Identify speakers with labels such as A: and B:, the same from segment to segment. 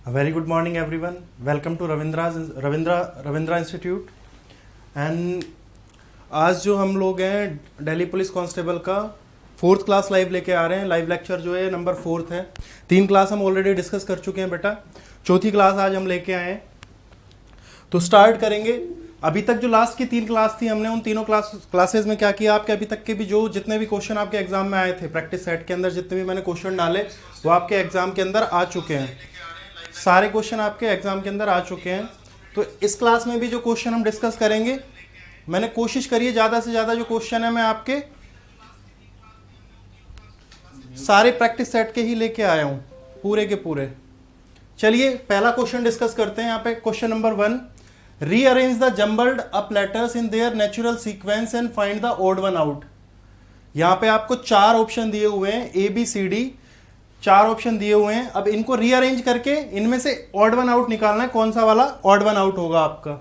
A: A very good morning, everyone. Welcome to Ravindra institute. And आज जो हम लोग हैं दिल्ली पुलिस कांस्टेबल का 4th क्लास लाइव लेके आ रहे हैं. लाइव लेक्चर जो है नंबर 4th है. 3 क्लास हम ऑलरेडी डिस्कस कर चुके हैं बेटा. 4थी क्लास आज हम लेके आए हैं. तो स्टार्ट करेंगे. अभी तक जो लास्ट की 3 क्लास थी हमने उन तीनों क्लासेस में क्या किया, आपके अभी तक के भी जो जितने भी क्वेश्चन आपके एग्जाम में आए थे प्रैक्टिस सेट के अंदर, जितने भी मैंने क्वेश्चन डाले वो आपके एग्जाम के अंदर आ चुके हैं. सारे क्वेश्चन आपके एग्जाम के अंदर आ चुके हैं. तो इस क्लास में भी जो क्वेश्चन हम डिस्कस करेंगे, मैंने कोशिश करी है ज़्यादा से ज़्यादा जो क्वेश्चन है मैं आपके सारे प्रैक्टिस सेट के ही लेके आया हूँ, पूरे के पूरे. चलिए पहला क्वेश्चन डिस्कस करते हैं. यहाँ पे question number 1, rearrange the jumbled up letters in their natural sequence and find the odd one out. यहाँ पे आपको 4 ऑप्शन दिए हुए हैं, ABCD 4 ऑप्शन दिए हुए हैं. अब इनको रीअरेंज करके इनमें से ऑड वन आउट निकालना है. कौन सा वाला ऑड वन आउट होगा आपका.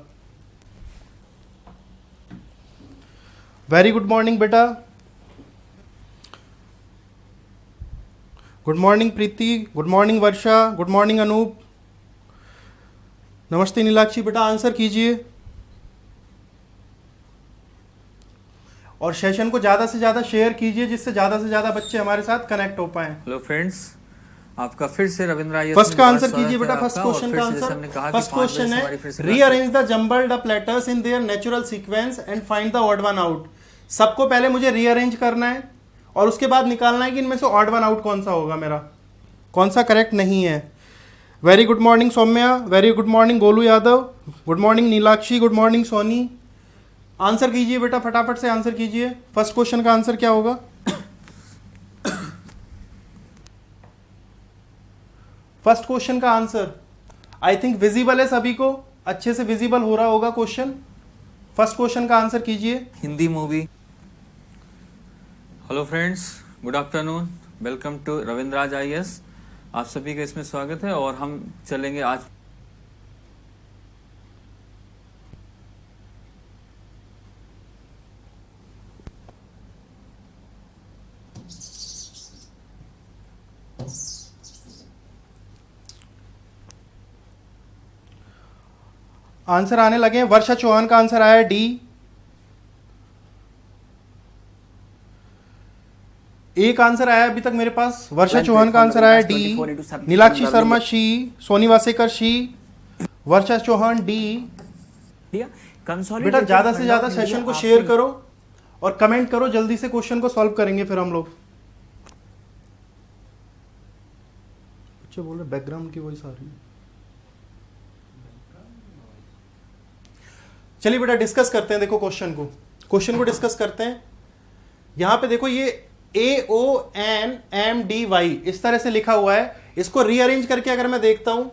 A: वेरी गुड मॉर्निंग बेटा. गुड मॉर्निंग प्रीति, गुड मॉर्निंग वर्षा, गुड मॉर्निंग अनूप, नमस्ते नीलाक्षी. बेटा आंसर कीजिए और सेशन को ज़्यादा से ज़्यादा शेयर कीजिए जिससे ज़्यादा से ज़्यादा बच्चे हमारे साथ कनेक्ट हो पाएं.
B: हेलो फ्रेंड्स, आपका फिर से रविंद्र
A: फर्स्ट का आंसर कीजिए बेटा. फर्स्ट क्वेश्चन का आंसर. फर्स्ट क्वेश्चन है rearrange the jumbled up letters in their natural sequence and find the odd one out. सबको पहले मुझे रीअरेंज करना है और उसके बाद निकालना है कि इनमें से ऑड वन आउट कौन सा होगा, मेरा कौन सा करेक्ट नहीं है. Very good morning Saumya, very good morning Golu Yadav, good morning Nilakshi, good morning Soni. Answer कीजिए बेटा, फटाफट से आंसर कीजिए. फर्स्ट क्वेश्चन का आंसर क्या होगा. फर्स्ट क्वेश्चन का आंसर आई थिंक विजिबल है, सभी को अच्छे से विजिबल हो रहा होगा क्वेश्चन. फर्स्ट क्वेश्चन का आंसर कीजिए.
B: Hindi movie. Hello friends, good afternoon, welcome to Ravindraj IAS. आप सभी का इसमें स्वागत है और हम चलेंगे आज
A: आंसर आने लगे हैं. वर्षा चौहान का आंसर आया D. एक आंसर आया अभी तक मेरे पास. वर्षा चौहान का आंसर आया D. Nilakshi Sharma C, Soni Wasekar C, Varsha Chauhan D. बेटा ज्यादा से ज्यादा सेशन को शेयर करो और कमेंट करो, जल्दी से क्वेश्चन को सॉल्व करेंगे फिर हम लोग. बच्चे बोल रहे बैकग्राउंड की वॉइस आ रही है. चलिए बेटा डिस्कस करते हैं. देखो क्वेश्चन को डिस्कस करते हैं. यहां पे देखो ये AONMDY इस तरह से लिखा हुआ है. इसको रीअरेंज करके अगर मैं देखता हूं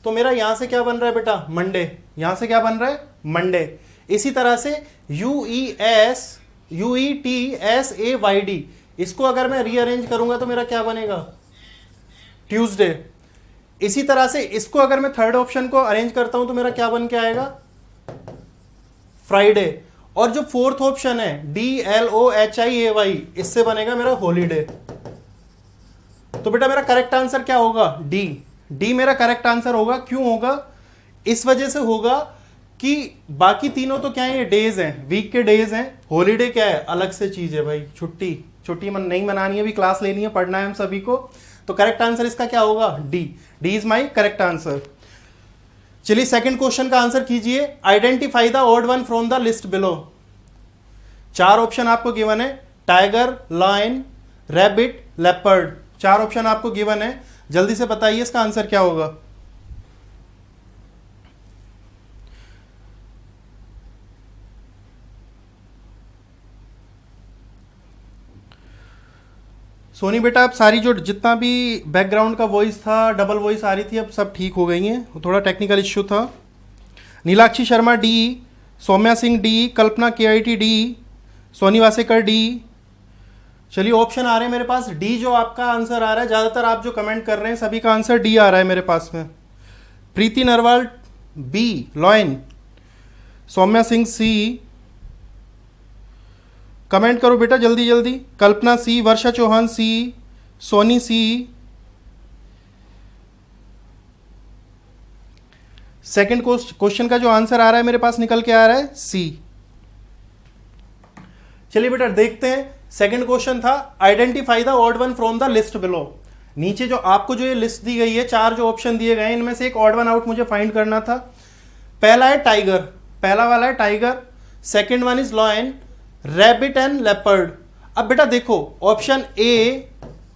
A: तो मेरा यहां से क्या बन रहा है बेटा, मंडे. यहां से क्या बन रहा है, मंडे. इसी तरह से UETSAYD इसको अगर मैं रीअरेंज करूंगा तो मेरा क्या बनेगा, ट्यूसडे. इसी तरह से इसको अगर मैं थर्ड ऑप्शन को अरेंज करता हूं तो मेरा क्या बन के आएगा, फ्राइडे. और जो फोर्थ ऑप्शन है DLOHIAY इससे बनेगा मेरा हॉलीडे. तो बेटा मेरा करेक्ट आंसर क्या होगा, डी मेरा करेक्ट आंसर होगा. क्यों होगा, इस वजह से होगा कि बाकी तीनों तो क्या है, ये डेज हैं, वीक के डेज हैं. हॉलीडे क्या है, अलग से चीज है भाई, छुट्टी नहीं मनानी है, अभी क्लास लेनी है, पढ़ना है हम सभी को. तो करेक्ट आंसर इसका क्या होगा, D is my correct answer. चलिए सेकंड क्वेश्चन का आंसर कीजिए. Identify the odd one from the list below. 4 option आपको गिवन है, tiger, lion, rabbit, leopard. 4 option आपको गिवन है. जल्दी से बताइए इसका आंसर क्या होगा. सोनी बेटा अब सारी जो जितना भी बैकग्राउंड का वॉइस था, डबल वॉइस आ रही थी, अब सब ठीक हो गई हैं. थोड़ा टेक्निकल इश्यू था. Nilakshi Sharma D, Saumya Singh D, Kalpana KIT D, Soni Wasekar D. चलिए ऑप्शन आ रहे हैं मेरे पास. D जो आपका आंसर आ रहा है, ज़्यादातर आप जो कमेंट कर रहे हैं सभी का आंसर D आ रहा है मेरे पास में. Preeti Narwal B, lion, Saumya Singh C, comment करो बेटा जल्दी जल्दी. Kalpana C, Varsha Chauhan C, Soni C, second question का जो आंसर आ रहा है मेरे पास निकल के आ रहा है सी। चलिए बेटा देखते हैं। सेकंड क्वेश्चन था identify the odd one from the list below. नीचे जो आपको जो ये लिस्ट दी गई है, चार जो ऑप्शन दिए गए हैं, इनमें से एक ऑड वन आउट मुझे फाइंड करना था। पहला है टाइगर, पहला वाला है tiger. Second one is lion, rabbit and leopard. अब बेटा देखो ऑप्शन ए,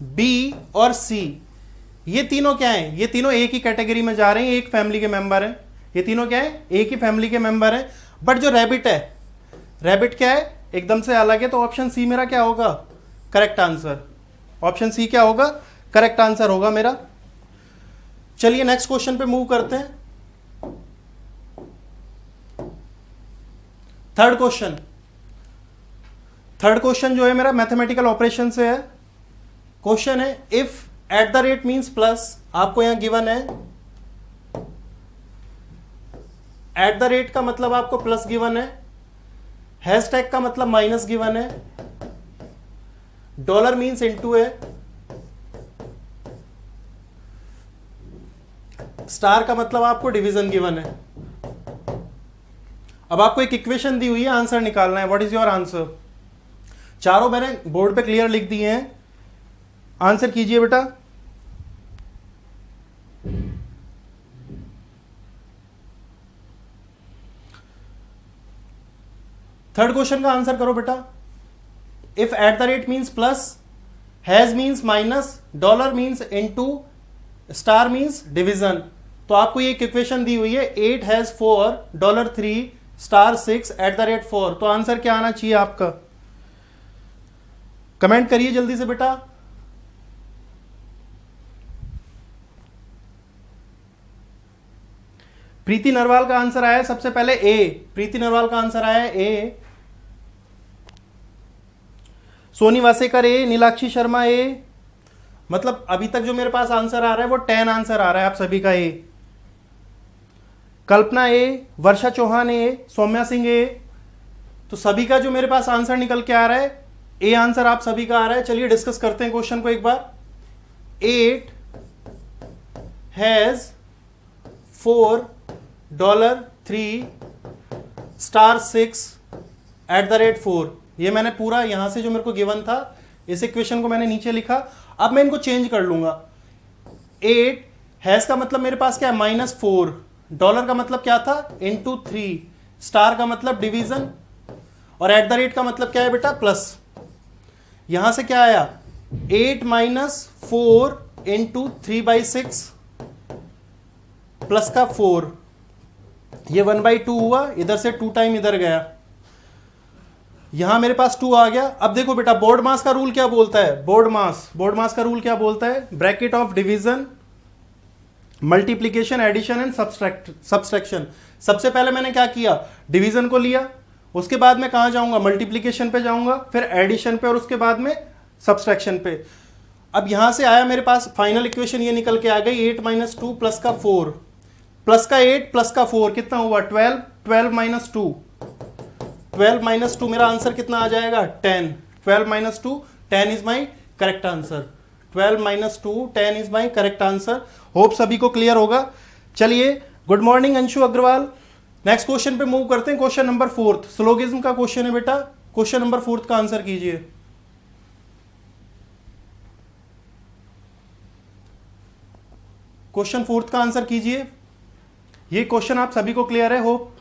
A: बी और सी, ये तीनों क्या हैं? ये तीनों एक ही कैटेगरी में जा रहे हैं, एक फैमिली के मेंबर हैं। ये तीनों क्या है? एक ही फैमिली के मेंबर हैं। बट जो रैबिट है, रैबिट क्या है? एकदम से अलग है। तो ऑप्शन सी मेरा क्या होगा? Correct answer. ऑप्शन सी क्या होगा? करेक्ट आंसर होगा मेरा। चलिए नेक्स्ट क्वेश्चन पे मूव करते हैं। थर्ड क्वेश्चन, थर्ड क्वेश्चन जो है मेरा मैथमेटिकल ऑपरेशन से है। क्वेश्चन है if at the rate means plus, आपको यहां गिवन है एट द रेट का मतलब आपको प्लस गिवन है, हैशटैग का मतलब माइनस गिवन है, डॉलर मींस इनटू है, स्टार का मतलब आपको डिवीजन गिवन है। अब आपको एक इक्वेशन दी हुई है, आंसर निकालना है। What is your answer? चारों मैंने बोर्ड पे क्लियर लिख दिए हैं, आंसर कीजिए बेटा। थर्ड क्वेश्चन का आंसर करो बेटा। If at the rate means plus, has means minus, dollar means into, star means division. तो आपको ये इक्वेशन दी हुई है 8 has 4, dollar 3, star 6, eight the rate 4। तो आंसर क्या आना चाहिए आपका? कमेंट करिए जल्दी से बेटा। प्रीति नरवाल का आंसर आया है सबसे पहले ए। प्रीति नरवाल का आंसर आया है ए। सोनी वासेकर ए, नीलाक्षी शर्मा ए। मतलब अभी तक जो मेरे पास आंसर आ रहा है वो 10 आंसर आ रहा है आप सभी का ए। कल्पना ए, वर्षा चौहान ए, सौम्या सिंह ए। तो सभी का जो मेरे पास आंसर निकल के आ रहा है ए आंसर आप सभी का आ रहा है। चलिए डिस्कस करते हैं क्वेश्चन को एक बार। 8 has 4, dollar 3, star 6, eight the rate 4। ये मैंने पूरा यहां से जो मेरे को गिवन था इस इक्वेशन को मैंने नीचे लिखा। अब मैं इनको चेंज कर लूंगा। 8 हैज का मतलब मेरे पास क्या है? -4। डॉलर का मतलब क्या था? इनटू 3। स्टार का मतलब डिवीजन, और एट द रेट का मतलब क्या है बेटा? प्लस। यहां से क्या आया? 8 - 4 इंटू 3/6 प्लस का 4, ये 1/2 हुआ। इधर से 2 टाइम इधर गया, यहां मेरे पास 2 आ गया। अब देखो बेटा बोर्ड मास का रूल क्या बोलता है? बोर्ड मास का रूल क्या बोलता है? Bracket of division, multiplication, addition and subtraction. सबसे पहले मैंने क्या किया? डिवीजन को लिया, उसके बाद में कहां जाऊंगा? मल्टीप्लीकेशन पे जाऊंगा, फिर एडिशन पे, और उसके बाद में सब्सट्रैक्शन पे। अब यहां से आया मेरे पास फाइनल इक्वेशन ये निकल के आ गई 8 - 2 प्लस का 4, प्लस का 8 प्लस का 4 कितना हुआ? 12, 12 - 2, 12 - 2 मेरा आंसर कितना आ जाएगा? 10। 12 - 2, 10 is my correct answer. 12 - 2, 10 is my correct answer. Hope सभी को क्लियर होगा। चलिए good morning Anshu Agrawal. Next question पे मूव करते हैं। क्वेश्चन नंबर 4 स्लोगिज्म का क्वेश्चन है बेटा। क्वेश्चन नंबर 4 का आंसर कीजिए। क्वेश्चन 4 का आंसर कीजिए। ये क्वेश्चन आप सभी को क्लियर है होप।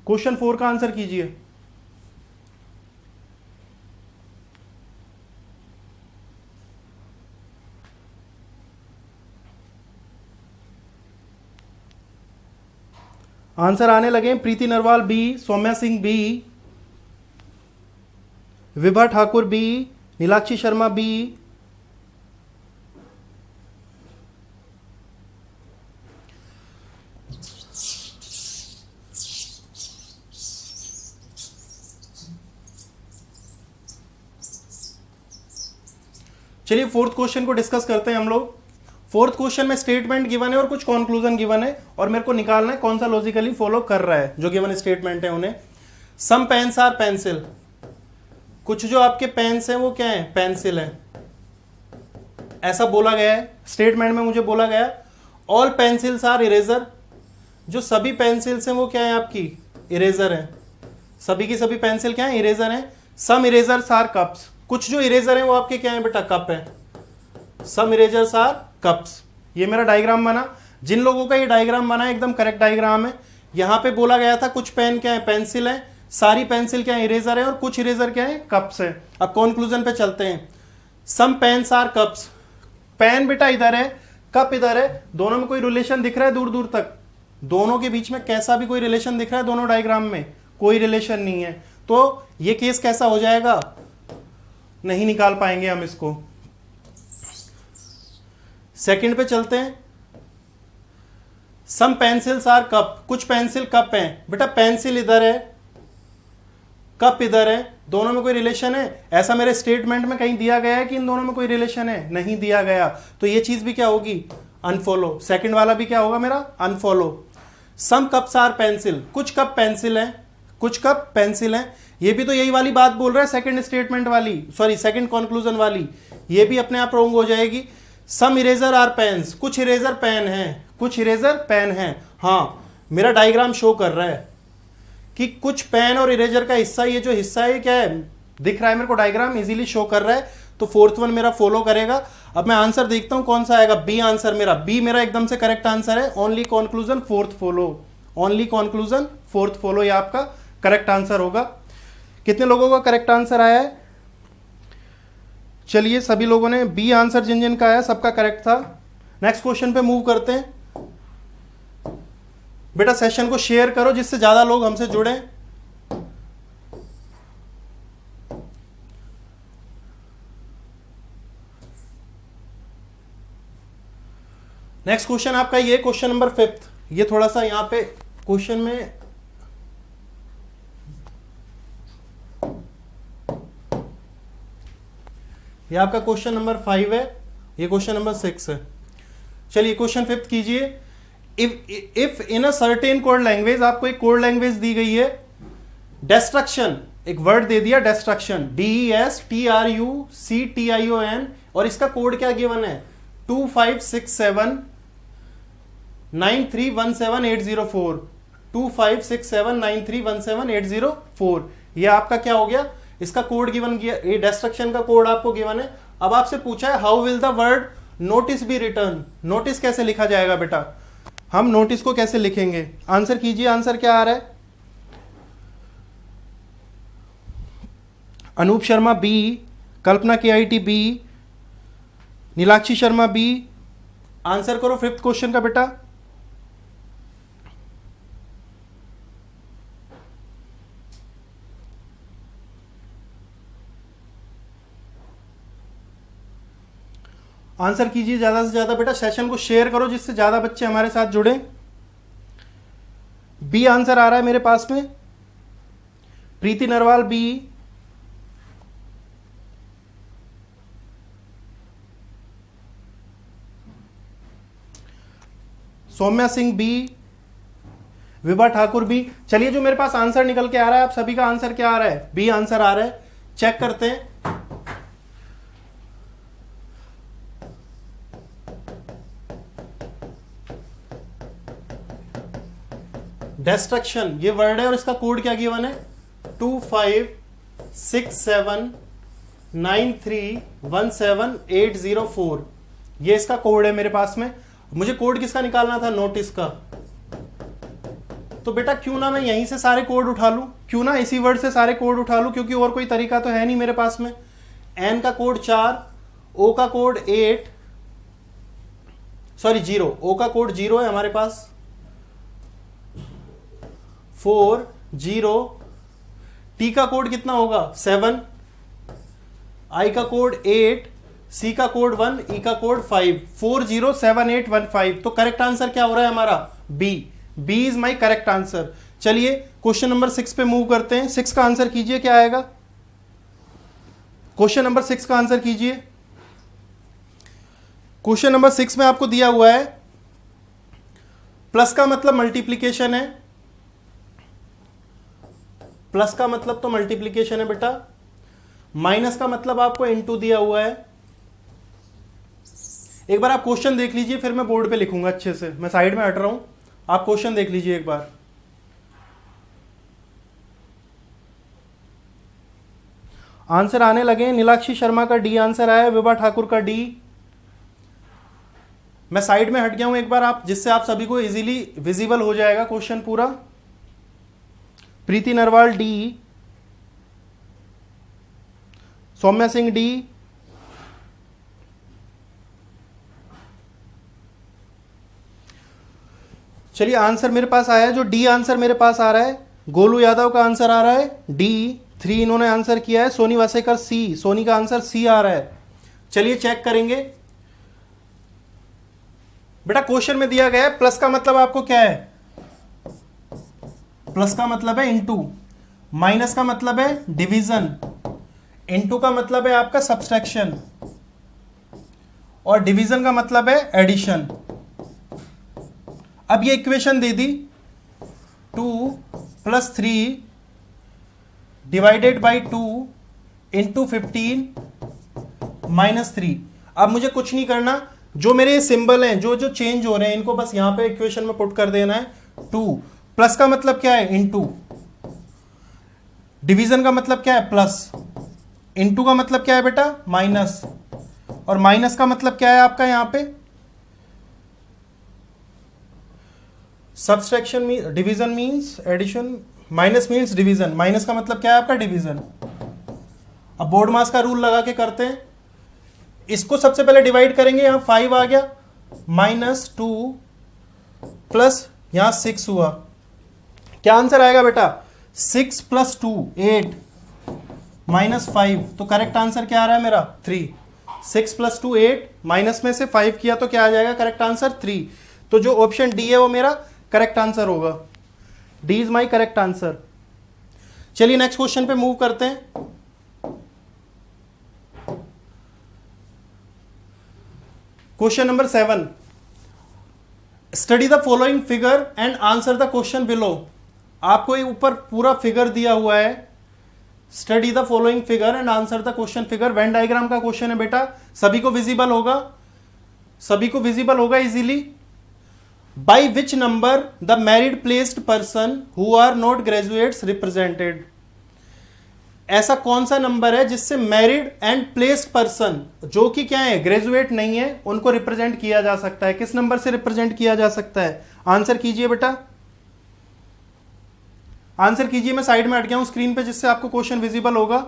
A: क्वेश्चन 4 का आंसर कीजिए। आंसर आने लगे। Preeti Narwal B, Saumya Singh B, Vibha Thakur B, Nilakshi Sharma B, चलिए फोर्थ क्वेश्चन को डिस्कस करते हैं हम लोग। फोर्थ क्वेश्चन में स्टेटमेंट गिवन है और कुछ कंक्लूजन गिवन है, और मेरे को निकालना है कौन सा लॉजिकली फॉलो कर रहा है जो गिवन स्टेटमेंट है उन्हें। सम पेन्स आर पेंसिल, कुछ जो आपके पेन्स हैं वो क्या है, पेंसिल है, ऐसा बोला गया है स्टेटमेंट में, मुझे बोला गया ऑल पेंसिल्स आर इरेजर, जो सभी पेंसिल्स हैं वो क्या है आपकी इरेजर है, सभी की सभी पेंसिल क्या है इरेजर है। सम इरेजर्स आर कप्स, कुछ जो इरेजर है वो आपके क्या है बेटा कप है, सम इरेजर्स आर कप्स। ये मेरा डायग्राम बना, जिन लोगों का ये डायग्राम बना एकदम करेक्ट डायग्राम है। यहां पे बोला गया था कुछ पेन क्या है पेंसिल है, सारी पेंसिल क्या है इरेजर है, और कुछ इरेजर क्या है कप्स है। अब कंक्लूजन पे चलते हैं। सम पेन्स आर कप्स, पेन बेटा इधर है, कप इधर है, दोनों में कोई रिलेशन दिख रहा है दूर दूर तक, दोनों के बीच में कैसा भी कोई रिलेशन दिख रहा है, दोनों डायग्राम में कोई रिलेशन नहीं है, तो ये केस कैसा हो जाएगा, नहीं निकाल पाएंगे हम इसको। सेकंड पे चलते हैं। सम पेंसिल्स आर कप, कुछ पेंसिल कप हैं, बेटा पेंसिल इधर है कप इधर है, दोनों में कोई रिलेशन है, ऐसा मेरे स्टेटमेंट में कहीं दिया गया है कि इन दोनों में कोई रिलेशन है, नहीं दिया गया, तो ये चीज भी क्या होगी अनफॉलो, सेकंड वाला भी क्या होगा मेरा unfollow. Some cups are pencil, कुछ कप पेंसिल है, कुछ कप पेंसिल है, ये भी तो यही वाली बात बोल रहा है सेकंड स्टेटमेंट वाली, सॉरी सेकंड कंक्लूजन वाली, ये भी अपने आप रॉन्ग हो जाएगी। सम इरेजर आर पेन्स, कुछ इरेजर पेन है, कुछ इरेजर पेन है, हाँ मेरा डायग्राम शो कर रहा है कि कुछ पेन और इरेजर का हिस्सा, ये जो हिस्सा है क्या है दिख रहा है मेरे को, डायग्राम इजीली शो कर रहा है, तो फोर्थ वन मेरा फॉलो करेगा। अब मैं आंसर देखता हूं कौन सा आएगा, बी आंसर मेरा, बी मेरा एकदम से करेक्ट आंसर है, only conclusion fourth follow, only conclusion fourth follow, ये आपका करेक्ट आंसर होगा। कितने लोगों का करेक्ट आंसर आया है, चलिए सभी लोगों ने बी आंसर जिन जिन का आया सबका करेक्ट था। नेक्स्ट क्वेश्चन पे मूव करते हैं। बेटा सेशन को शेयर करो जिससे ज्यादा लोग हमसे जुड़े। नेक्स्ट क्वेश्चन आपका ये क्वेश्चन नंबर 5, ये थोड़ा सा यहां पे क्वेश्चन में ये आपका क्वेश्चन नंबर 5 है, ये क्वेश्चन नंबर 6 है। चलिए क्वेश्चन 5 कीजिए। If in a certain code language, आपको एक कोड लैंग्वेज दी गई है, डिस्ट्रक्शन एक वर्ड दे दिया डिस्ट्रक्शन, DESTRUCTION, और इसका कोड क्या गिवन है 25679317804804, 25679317804804, ये आपका क्या हो गया, इसका कोड गिवन गया, ये डिस्ट्रक्शन का कोड आपको गिवन है। अब आपसे पूछा है how will the word notice be written, notice कैसे लिखा जाएगा बेटा, हम नोटिस को कैसे लिखेंगे, आंसर कीजिए, आंसर क्या आ रहा है। Anup Sharma B, Kalpana KIT B, Nilakshi Sharma B, answer करो 5th क्वेश्चन का बेटा। आंसर कीजिए ज्यादा से ज्यादा बेटा, सेशन को शेयर करो जिससे ज्यादा बच्चे हमारे साथ जुड़े। बी आंसर आ रहा है मेरे पास में, Preeti Narwal B, Saumya Singh B, Vibha Thakur B. चलिए जो मेरे पास आंसर निकल के आ रहा है, आप सभी का आंसर क्या आ रहा है, बी आंसर आ रहा है, चेक करते हैं। डिस्ट्रक्शन ये वर्ड है और इसका कोड क्या गिवन है 25679317804804, ये इसका कोड है मेरे पास में। मुझे कोड किसका निकालना था, नोटिस का, तो बेटा क्यों ना मैं यहीं से सारे कोड उठा लूं, क्यों ना इसी वर्ड से सारे कोड उठा लूं, क्योंकि और कोई तरीका तो है नहीं मेरे पास में। एन का कोड 4, ओ का कोड 8, सॉरी 0, ओ का कोड 0 है हमारे पास, 4 0, टी का कोड कितना होगा 7, आई का कोड 8, सी का कोड 1, ई का कोड 5, 407815। तो करेक्ट आंसर क्या हो रहा है हमारा B, B is my correct answer. चलिए क्वेश्चन नंबर 6 पे मूव करते हैं। 6 का आंसर कीजिए, क्या आएगा, क्वेश्चन नंबर 6 का आंसर कीजिए। क्वेश्चन नंबर 6 में आपको दिया हुआ है प्लस का मतलब मल्टीप्लीकेशन है, प्लस का मतलब तो मल्टीप्लीकेशन है बेटा, माइनस का मतलब आपको इनटू दिया हुआ है। एक बार आप क्वेश्चन देख लीजिए, फिर मैं बोर्ड पे लिखूंगा अच्छे से। मैं साइड में हट रहा हूं, आप क्वेश्चन देख लीजिए एक बार। आंसर आने लगे। नीलाक्षी शर्मा का डी आंसर आया, विभा ठाकुर का डी। मैं साइड में हट गया हूं एक बार, आप जिससे आप सभी को इजीली विजिबल हो जाएगा क्वेश्चन पूरा। प्रीति नरवाल डी, सौम्या सिंह डी, चलिए आंसर मेरे पास आया है। जो डी आंसर मेरे पास आ रहा है, गोलू यादव का आंसर आ रहा है डी, 3 इन्होंने आंसर किया है। सोनी वासेकर सी, सोनी का आंसर सी आ रहा है। चलिए चेक करेंगे। बेटा क्वेश्चन में दिया गया है प्लस का मतलब आपको क्या है? प्लस का मतलब है इनटू, माइनस का मतलब है डिवीजन, इनटू का मतलब है आपका सब्सट्रैक्शन, और डिवीजन का मतलब है एडिशन। अब ये equation they the 2 + 3 divided by 2 into 15 - 3। अब मुझे कुछ नहीं करना, जो मेरे सिंबल हैं जो जो चेंज हो रहे हैं इनको बस यहां पे इक्वेशन में पुट कर देना है। 2 प्लस का मतलब क्या है? इनटू, डिवीजन का मतलब क्या है? प्लस, इनटू का मतलब क्या है बेटा? माइनस, और माइनस का मतलब क्या है आपका यहां पे? Subtraction mean division means addition, minus means division, minus का मतलब क्या है आपका? डिवीजन। अब बोर्ड मास का रूल लगा के करते हैं। इसको सबसे पहले डिवाइड करेंगे, यहां 5 आ गया, -2 प्लस यहां 6 हुआ। क्या आंसर आएगा बेटा? 6 + 2 8 -5। तो करेक्ट आंसर क्या आ रहा है मेरा? 3। 6 + 2 8, माइनस में से 5 किया तो क्या आ जाएगा करेक्ट आंसर? 3। तो जो ऑप्शन डी है वो मेरा करेक्ट आंसर होगा। D is my correct answer. चलिए नेक्स्ट क्वेश्चन पे मूव करते हैं। Question number 7, study the following figure and answer the question below. आपको ये ऊपर पूरा फिगर दिया हुआ है, study the following figure and answer the question figure. Venn diagram का क्वेश्चन है बेटा, सभी को विजिबल होगा, सभी को विजिबल होगा easily. By which number the married placed person who are not graduates represented. ऐसा कौन सा नंबर है जिससे मैरिड एंड प्लेस्ड पर्सन जो कि क्या है? ग्रेजुएट नहीं है, उनको रिप्रेजेंट किया जा सकता है। किस नंबर से रिप्रेजेंट किया जा सकता है? आंसर कीजिए बेटा, आंसर कीजिए। मैं साइड में हट गया हूं स्क्रीन पे जिससे आपको क्वेश्चन विजिबल होगा।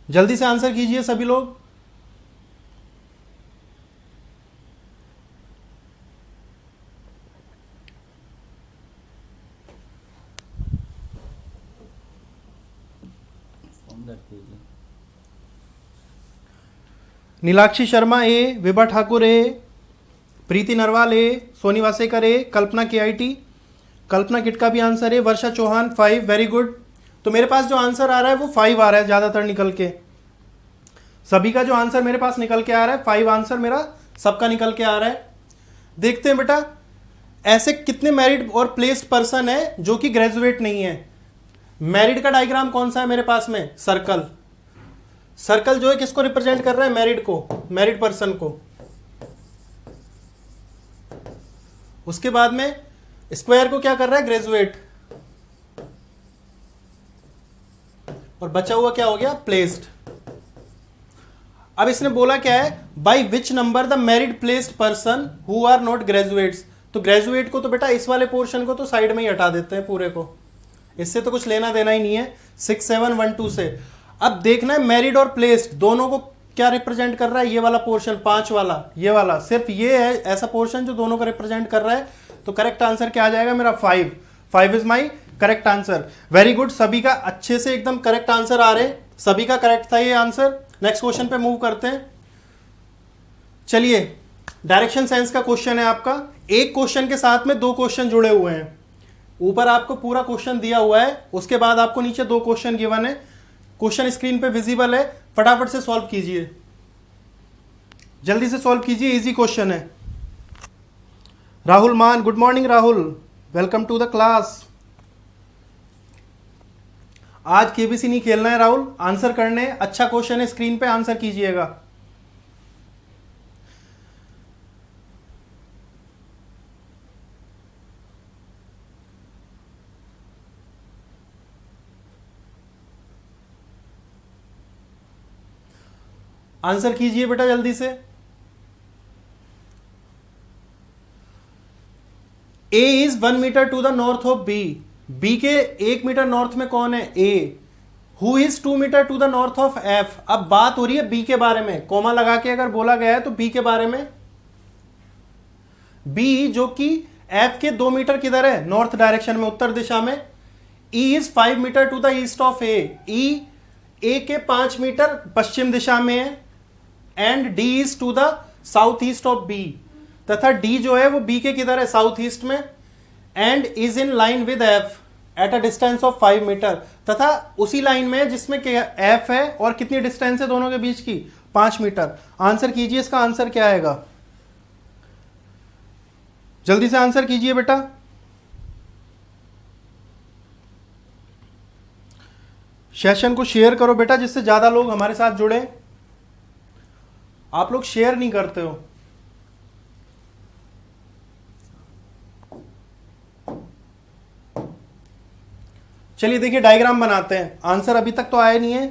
A: जल्दी से आंसर कीजिए सभी लोग। नीलाक्षी शर्मा ए, विभा ठाकुर ए, प्रीति नरवाल ए, सोनी वासेकर ए, कल्पना KIT, कल्पना किट का भी आंसर है, वर्षा चौहान 5, वेरी गुड। तो मेरे पास जो आंसर आ रहा है वो 5 आ रहा है ज्यादातर निकल के। सभी का जो आंसर मेरे पास निकल के आ रहा है 5 आंसर मेरा सबका निकल के आ रहा है। देखते हैं बेटा ऐसे कितने मैरिड और प्लेस्ड पर्सन है जो कि ग्रेजुएट नहीं है। मैरिड का डायग्राम कौन सा है मेरे पास में? सर्कल। सर्कल जो है किसको रिप्रेजेंट कर रहा है? मैरिड को, मैरिड पर्सन को। उसके बाद में स्क्वायर को क्या कर रहा है? ग्रेजुएट। और बचा हुआ क्या हो गया? प्लेस्ड। अब इसने बोला क्या है? By which number the married placed person who are not graduates. तो ग्रेजुएट को तो बेटा इस वाले पोर्शन को तो साइड में ही हटा देते हैं पूरे को, इससे तो कुछ लेना देना ही नहीं है 6 7 1 2 से। अब देखना है मैरिड और प्लेस्ड दोनों को क्या रिप्रेजेंट कर रहा है? ये वाला पोर्शन 5 वाला, ये वाला, सिर्फ ये है ऐसा पोर्शन जो दोनों को रिप्रेजेंट कर रहा है। तो करेक्ट आंसर क्या आ जाएगा मेरा? 5। 5 is my correct answer. Very good, सभी का अच्छे से एकदम करेक्ट आंसर आ रहे, सभी का करेक्ट था ये आंसर। नेक्स्ट क्वेश्चन पे मूव करते हैं। चलिए डायरेक्शन सेंस का क्वेश्चन है आपका। एक क्वेश्चन के साथ में 2 क्वेश्चन जुड़े हुए हैं। ऊपर आपको पूरा क्वेश्चन दिया हुआ है, उसके बाद आपको नीचे 2 क्वेश्चन गिवन है। क्वेश्चन स्क्रीन पे विजिबल है, फटाफट से सॉल्व कीजिए, जल्दी से सॉल्व कीजिए, इजी क्वेश्चन है। Rahul Maan, good morning Rahul, welcome to the class. आज केबीसी नहीं खेलना है राहुल, आंसर करने, अच्छा क्वेश्चन है स्क्रीन पे, आंसर कीजिएगा। आंसर कीजिए बेटा जल्दी से। A is 1 metre to the north of B, B के 1 मीटर नॉर्थ में कौन है? A. Who is 2 metre to the north of F. अब बात हो रही है बी के बारे में, कोमा लगा के अगर बोला गया है तो बी के बारे में। बी जो कि एफ के 2 मीटर किधर है? नॉर्थ डायरेक्शन में, उत्तर दिशा में। E is 5 metre to the east of A, E A के 5 मीटर पश्चिम दिशा में है। And D is to the south east of B, तथा डी जो है वो बी के किधर है? साउथ ईस्ट में। And is in line with F at a distance of 5 metre, तथा उसी लाइन में जिसमें एफ है, और कितनी डिस्टेंस है दोनों के बीच की? 5 मीटर। आंसर कीजिए, इसका आंसर क्या आएगा? जल्दी से आंसर कीजिए बेटा। सेशन को शेयर करो बेटा, जिससे ज्यादा लोग हमारे साथ जुड़े। आप लोग शेयर नहीं करते हो। चलिए देखिए, डायग्राम बनाते हैं। आंसर अभी तक तो आया नहीं है,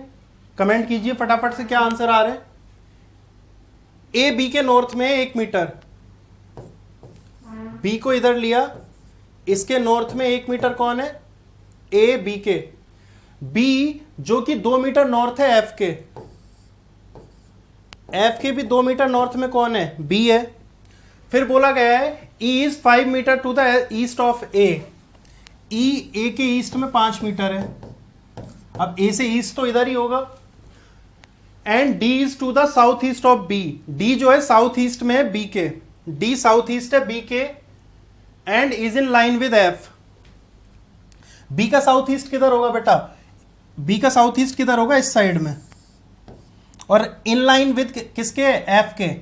A: कमेंट कीजिए फटाफट से क्या आंसर आ रहे हैं। ए बी के नॉर्थ में 1 मीटर, बी को इधर लिया, इसके नॉर्थ में 1 मीटर कौन है? ए बी के। बी जो कि 2 मीटर नॉर्थ है एफ के, एफ के भी 2 मीटर नॉर्थ में कौन है? बी है। फिर बोला गया है E is 5 metre to the east of A, E A के ईस्ट में 5 मीटर है। अब ए से ईस्ट तो इधर ही होगा। And D is to the south east of B, D जो है साउथ ईस्ट में है बी के, डी साउथ ईस्ट है बी के। And is in line with F, B का साउथ ईस्ट किधर होगा बेटा? बी का साउथ ईस्ट किधर होगा? इस साइड में। और इन लाइन विद किसके? एफ के।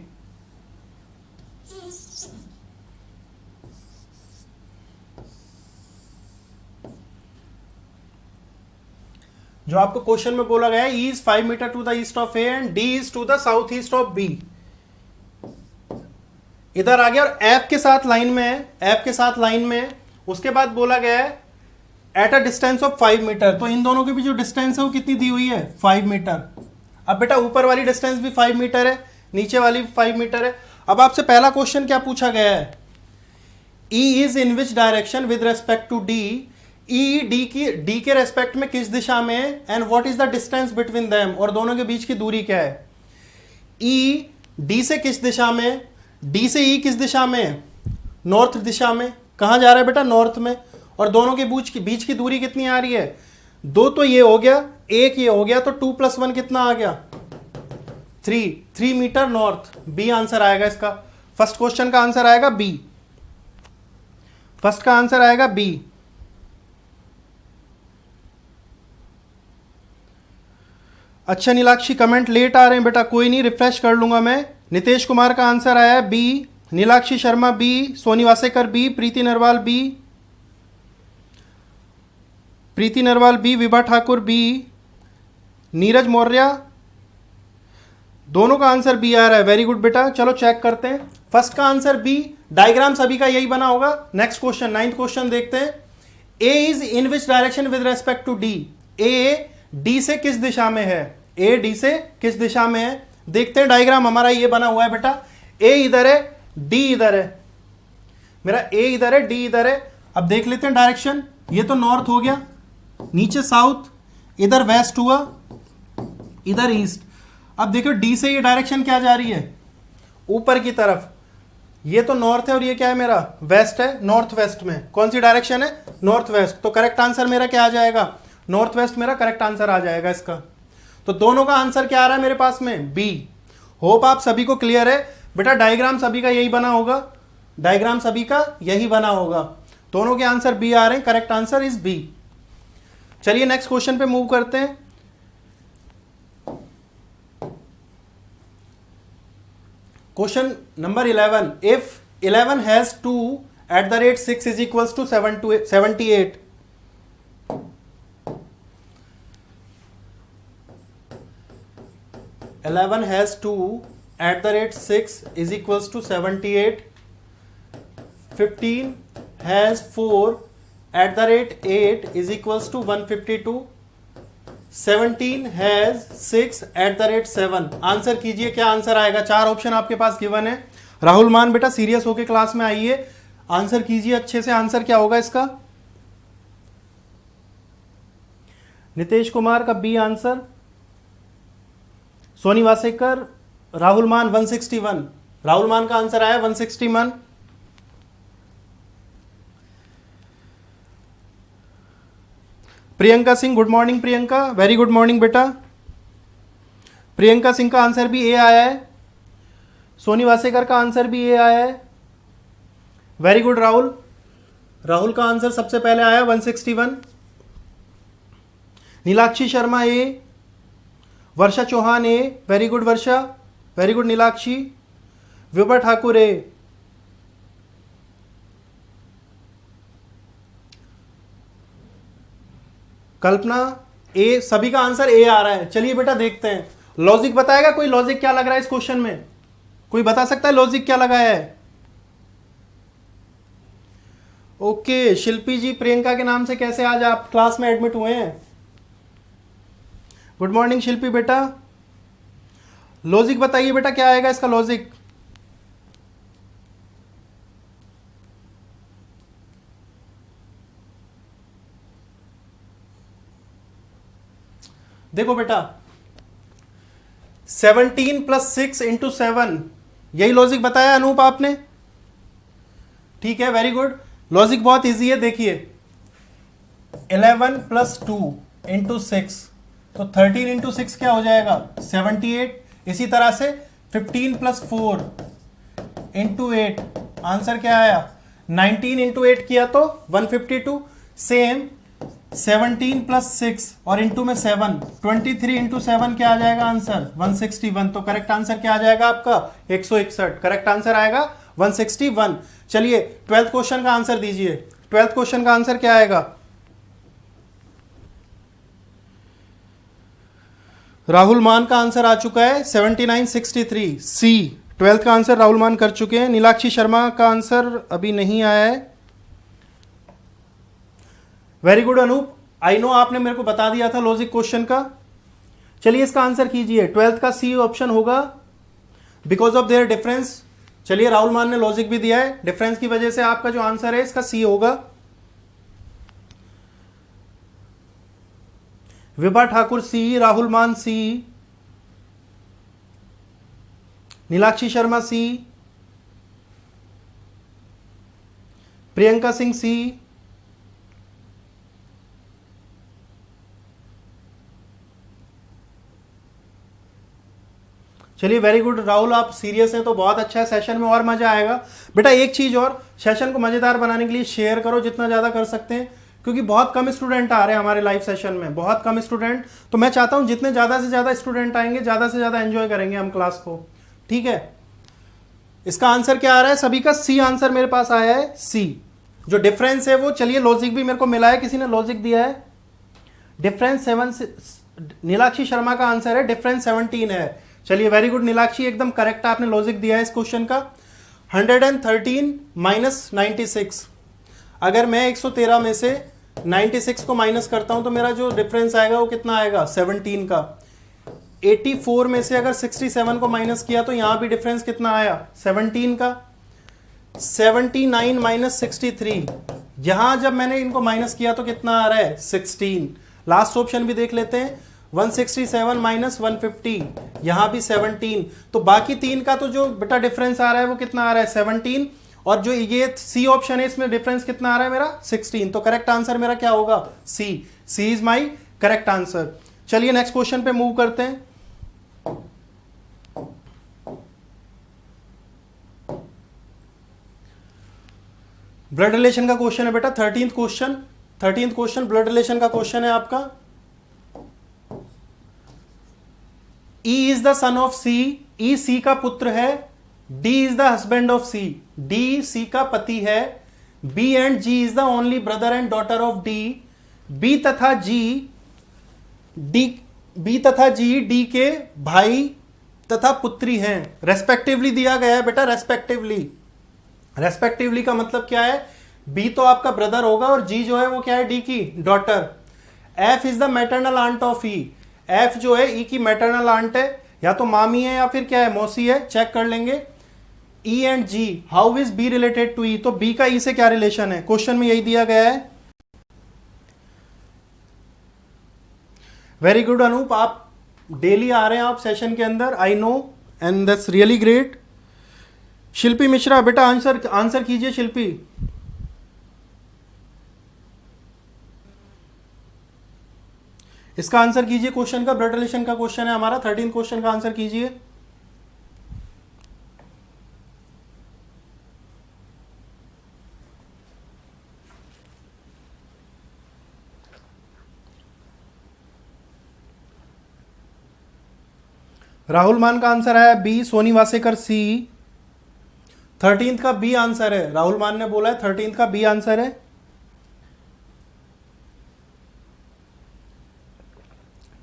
A: जो आपको क्वेश्चन में बोला गया है, E is 5 metre to the east of A and D is to the south east of B, इधर आ गया। और एफ के साथ लाइन में है, एफ के साथ लाइन में है। उसके बाद बोला गया है at a distance of 5 metre, तो इन दोनों के बीच जो डिस्टेंस है वो कितनी दी हुई है? 5 मीटर। अब बेटा ऊपर वाली डिस्टेंस भी 5 मीटर है, नीचे वाली भी 5 मीटर है। अब आपसे पहला क्वेश्चन क्या पूछा गया है? E is in which direction with respect to D, E D के रेस्पेक्ट में किस दिशा में है? And what is the distance between them, और दोनों के बीच की दूरी क्या है? ई डी से किस दिशा में? डी से ई किस दिशा में? नॉर्थ दिशा में। कहाँ जा रहा है बेटा? नॉर्थ में। और दोनों के बीच की दूरी कितनी आ रही है? 2 तो ये हो गया, 1 ये हो गया, तो 2 + 1 कितना आ गया? 3 मीटर नॉर्थ। बी आंसर आएगा इसका। फर्स्ट क्वेश्चन का आंसर आएगा बी, फर्स्ट का आंसर आएगा बी। अच्छा नीलाक्षी, कमेंट लेट आ रहे हैं बेटा, कोई नहीं, रिफ्रेश कर लूंगा मैं। नितेश कुमार का आंसर आया है B, Nilakshi Sharma B, Soni Wasekar B, Preeti Narwal B, Preeti Narwal B, Vibha Thakur B, Neeraj Maurya, दोनों का आंसर बी आ रहा है। वेरी गुड बेटा, चलो चेक करते हैं। फर्स्ट का आंसर बी, डायग्राम सभी का यही बना होगा। नेक्स्ट क्वेश्चन, 9th क्वेश्चन देखते हैं। A is in which direction with respect to D, A D से किस दिशा में है? ए डी से किस दिशा में है? देखते हैं, डायग्राम हमारा ये बना हुआ है बेटा। ए इधर है, डी इधर है, मेरा ए इधर है, डी इधर है। अब देख लेते हैं डायरेक्शन। ये तो नॉर्थ हो गया, नीचे साउथ, इधर वेस्ट हुआ, इधर ईस्ट। अब देखो डी से ये डायरेक्शन क्या जा रही है? ऊपर की तरफ। ये तो नॉर्थ है और ये क्या है मेरा? वेस्ट है। नॉर्थ वेस्ट में कौन सी डायरेक्शन है? North west. तो करेक्ट आंसर मेरा क्या आ जाएगा? नॉर्थ वेस्ट मेरा करेक्ट आंसर आ जाएगा इसका। तो दोनों का आंसर क्या आ रहा है मेरे पास में? बी। होप आप सभी को क्लियर है बेटा। डायग्राम सभी का यही बना होगा, डायग्राम सभी का यही बना होगा। दोनों के आंसर बी आ रहे हैं, करेक्ट आंसर इज बी। चलिए नेक्स्ट क्वेश्चन पे मूव करते हैं। Question number 11, if 11 has 2 at the rate 6 is equals to 78. 11 has 2 at the rate 6 is equals to 78. 15 has 4 at the rate 8 is equals to 152. 17 has 6 at the rate 7. Answer कीजिए, क्या answer आएगा? चार option आपके पास given है. राहुल मान बेटा serious होके class में आइए, आंसर कीजिए अच्छे से. आंसर क्या होगा इसका? नितेश कुमार का बी आंसर. सोनी वासेकर, राहुल मान 161. राहुल मान का आंसर आया 161. Priyanka Singh, good morning Priyanka, very good morning बेटा. प्रियंका सिंह का आंसर भी ए आया है. सोनी वासेकर का आंसर भी ए आया है. Very good Rahul. राहुल का आंसर सबसे पहले आया 161. नीलाक्षी शर्मा ए. वर्षा चौहान ए. वेरी गुड वर्षा, वेरी गुड नीलाक्षी. विभा ठाकुर ए. कल्पना ए. सभी का आंसर ए आ रहा है. चलिए बेटा देखते हैं. लॉजिक बताएगा कोई? लॉजिक क्या लग रहा है इस क्वेश्चन में? कोई बता सकता है लॉजिक क्या लगाया है? ओके, शिल्पी जी प्रियंका के नाम से कैसे आज आप क्लास में एडमिट हुए हैं? गुड मॉर्निंग शिल्पी बेटा. लॉजिक बताइए बेटा, क्या आएगा इसका लॉजिक? देखो बेटा 17 प्लस 6 इंटू 7, यही लॉजिक बताया अनूप आपने. ठीक है, वेरी गुड. लॉजिक बहुत इजी है. देखिए 11 प्लस 2 इंटू 6, तो 13 इंटू 6 क्या हो जाएगा? 78. इसी तरह से 15 प्लस 4 इंटू 8, आंसर क्या आया? 19 इंटू 8 किया तो 152. सेम 17 प्लस 6 और इंटू में 7, 23 इंटू 7 क्या आ जाएगा आंसर? 161. तो करेक्ट आंसर क्या आ जाएगा आपका? 161. करेक्ट आंसर आएगा 161. चलिए 12th क्वेश्चन का आंसर दीजिए. 12th क्वेश्चन का आंसर क्या आएगा? राहुल मान का आंसर आ चुका है 7963 सी. 12th का आंसर राहुल मान कर चुके हैं. नीलाक्षी शर्मा का आंसर अभी नहीं आया है. Very good Anup, I know आपने मेरे को बता दिया था लॉजिक क्वेश्चन का. चलिए इसका आंसर कीजिए. 12th का सी ऑप्शन होगा, बिकॉज ऑफ देयर डिफरेंस. चलिए राहुल मान ने लॉजिक भी दिया है, डिफरेंस की वजह से आपका जो आंसर है इसका सी होगा. विभा ठाकुर सी, राहुल मान सी, नीलाक्षी शर्मा सी, प्रियंका सिंह सी, चलिए वेरी गुड राहुल, आप सीरियस हैं तो बहुत अच्छा है. सेशन में और मजा आएगा बेटा. एक चीज और, सेशन को मजेदार बनाने के लिए शेयर करो जितना ज्यादा कर सकते हैं, क्योंकि बहुत कम स्टूडेंट आ रहे हैं हमारे लाइव सेशन में, बहुत कम स्टूडेंट. तो मैं चाहता हूं जितने ज्यादा से ज्यादा स्टूडेंट आएंगे ज्यादा से ज्यादा एंजॉय करेंगे हम क्लास को. ठीक है, इसका आंसर क्या आ रहा है सभी का? सी आंसर मेरे पास आया है, सी. जो डिफरेंस है वो, चलिए लॉजिक भी मेरे को मिला है, किसी ने लॉजिक दिया है. डिफरेंस 7, नीलाक्षी शर्मा का आंसर है डिफरेंस 17 है. चलिए वेरी गुड नीलाक्षी, एकदम करेक्ट आपने लॉजिक दिया है इस क्वेश्चन का. 113 माइनस 96, अगर मैं 113 में से 96 को माइनस करता हूं तो मेरा जो डिफरेंस आएगा वो कितना आएगा? 17 का. 84 में से अगर 67 को माइनस किया तो यहां भी डिफरेंस कितना आया? 17 का. 79 माइनस 63, यहां जब मैंने इनको माइनस किया तो कितना आ रहा है? 16. लास्ट ऑप्शन भी देख लेते हैं. 167 माइनस 150, यहां भी 17. तो बाकी तीन का तो जो बेटा डिफरेंस आ रहा है वो कितना आ रहा है? 17. और जो ये सी ऑप्शन है इसमें डिफरेंस कितना आ रहा है मेरा? 16. तो करेक्ट आंसर मेरा क्या होगा? C. C is my correct answer. चलिए नेक्स्ट क्वेश्चन पे मूव करते हैं. ब्लड रिलेशन का क्वेश्चन है बेटा. 13th क्वेश्चन ब्लड रिलेशन का क्वेश्चन है आपका. E is the son of C. E C का पुत्र है. D is the husband of C, D C का पति है, B and G is the only brother and daughter of D, B तथा जी डी के भाई तथा पुत्री हैं, रेस्पेक्टिवली दिया गया है बेटा, रेस्पेक्टिवली का मतलब क्या है, बी तो आपका ब्रदर होगा और जी जो है वो क्या है, डी की daughter. F is the maternal aunt of E, F जो है ई की मैटरनल आंट है, या तो मामी है या फिर क्या है, मौसी है, चेक कर लेंगे। E and G, how is B related to E, तो बी का ई से क्या रिलेशन है, क्वेश्चन में यही दिया गया है। वेरी गुड अनूप, आप डेली आ रहे हैं आप सेशन के अंदर, I know, and that's really great. Shilpi Mishra बेटा आंसर कीजिए शिल्पी। इसका आंसर कीजिए, क्वेश्चन का, ब्लड रिलेशन का क्वेश्चन है हमारा, 13 क्वेश्चन का आंसर कीजिए। राहुल मान का आंसर है बी, सोनी वासेकर सी। 13th का बी आंसर है, राहुल मान ने बोला है 13th का बी आंसर है।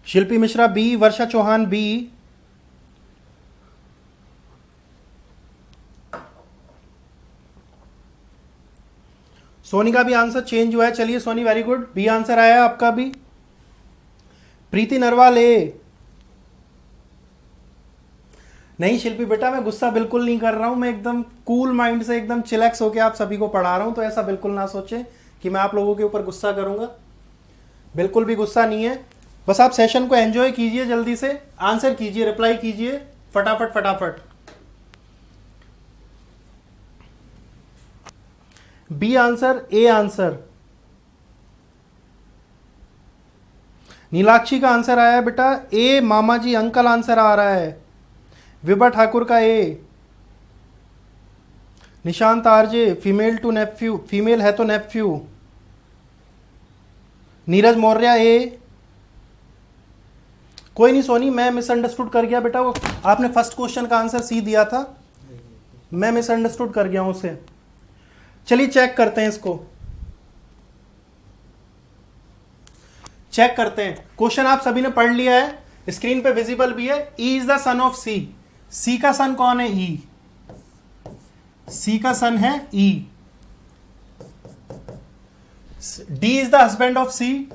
A: Shilpi Mishra B, Varsha Chauhan B. सोनी का भी आंसर चेंज हुआ है, चलिए Soni very good, B answer आया है आपका भी। प्रीति नरवाल ए। नहीं शिल्पी बेटा, मैं गुस्सा बिल्कुल नहीं कर रहा हूं, मैं एकदम कूल माइंड से एकदम चिलैक्स होकर आप सभी को पढ़ा रहा हूं, तो ऐसा बिल्कुल ना सोचें कि मैं आप लोगों के ऊपर गुस्सा करूंगा, बिल्कुल भी गुस्सा नहीं है। बस आप सेशन को एंजॉय कीजिए, जल्दी से आंसर कीजिए, रिप्लाई कीजिए फटाफट फटाफट। B answer, A answer. Nilakshi का आंसर आया है बेटा ए, मामा जी अंकल आंसर आ रहा है। विभा ठाकुर का A. Nishant RJ, female to nephew, female है तो नेफ्यू। नीरज मौर्य ए। कोई नहीं सोनी, मैं मिसअंडरस्टूड कर गया बेटा, वो आपने फर्स्ट क्वेश्चन का आंसर सी दिया था, मैं मिसअंडरस्टूड कर गया हूं उसे। चलिए चेक करते हैं इसको, चेक करते हैं। क्वेश्चन आप सभी ने पढ़ लिया है, स्क्रीन पे विजिबल भी है। E is the son of C, C का सन कौन है, ई, सी का सन है E. D is the husband of C,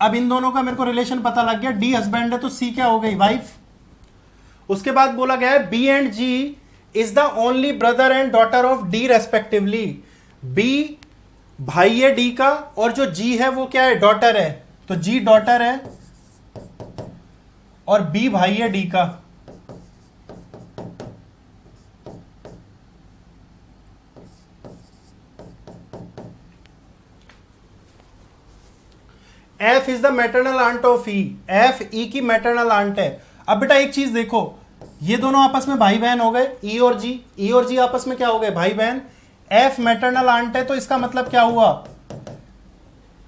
A: अब इन दोनों का मेरे को रिलेशन पता लग गया, डी हस्बैंड है तो सी क्या हो गई, वाइफ। उसके बाद बोला गया है B and G is the only brother and daughter of D respectively, B भाई है डी का और जो जी है वो क्या है, डॉटर है, तो जी डॉटर है और बी भाई है डी का। F is the maternal aunt of E, F E की मैटरनल आंट है। अब बेटा एक चीज देखो, ये दोनों आपस में भाई बहन हो गए, ई और जी, ई और जी आपस में क्या हो गए, भाई बहन। एफ मैटरनल आंट है तो इसका मतलब क्या हुआ,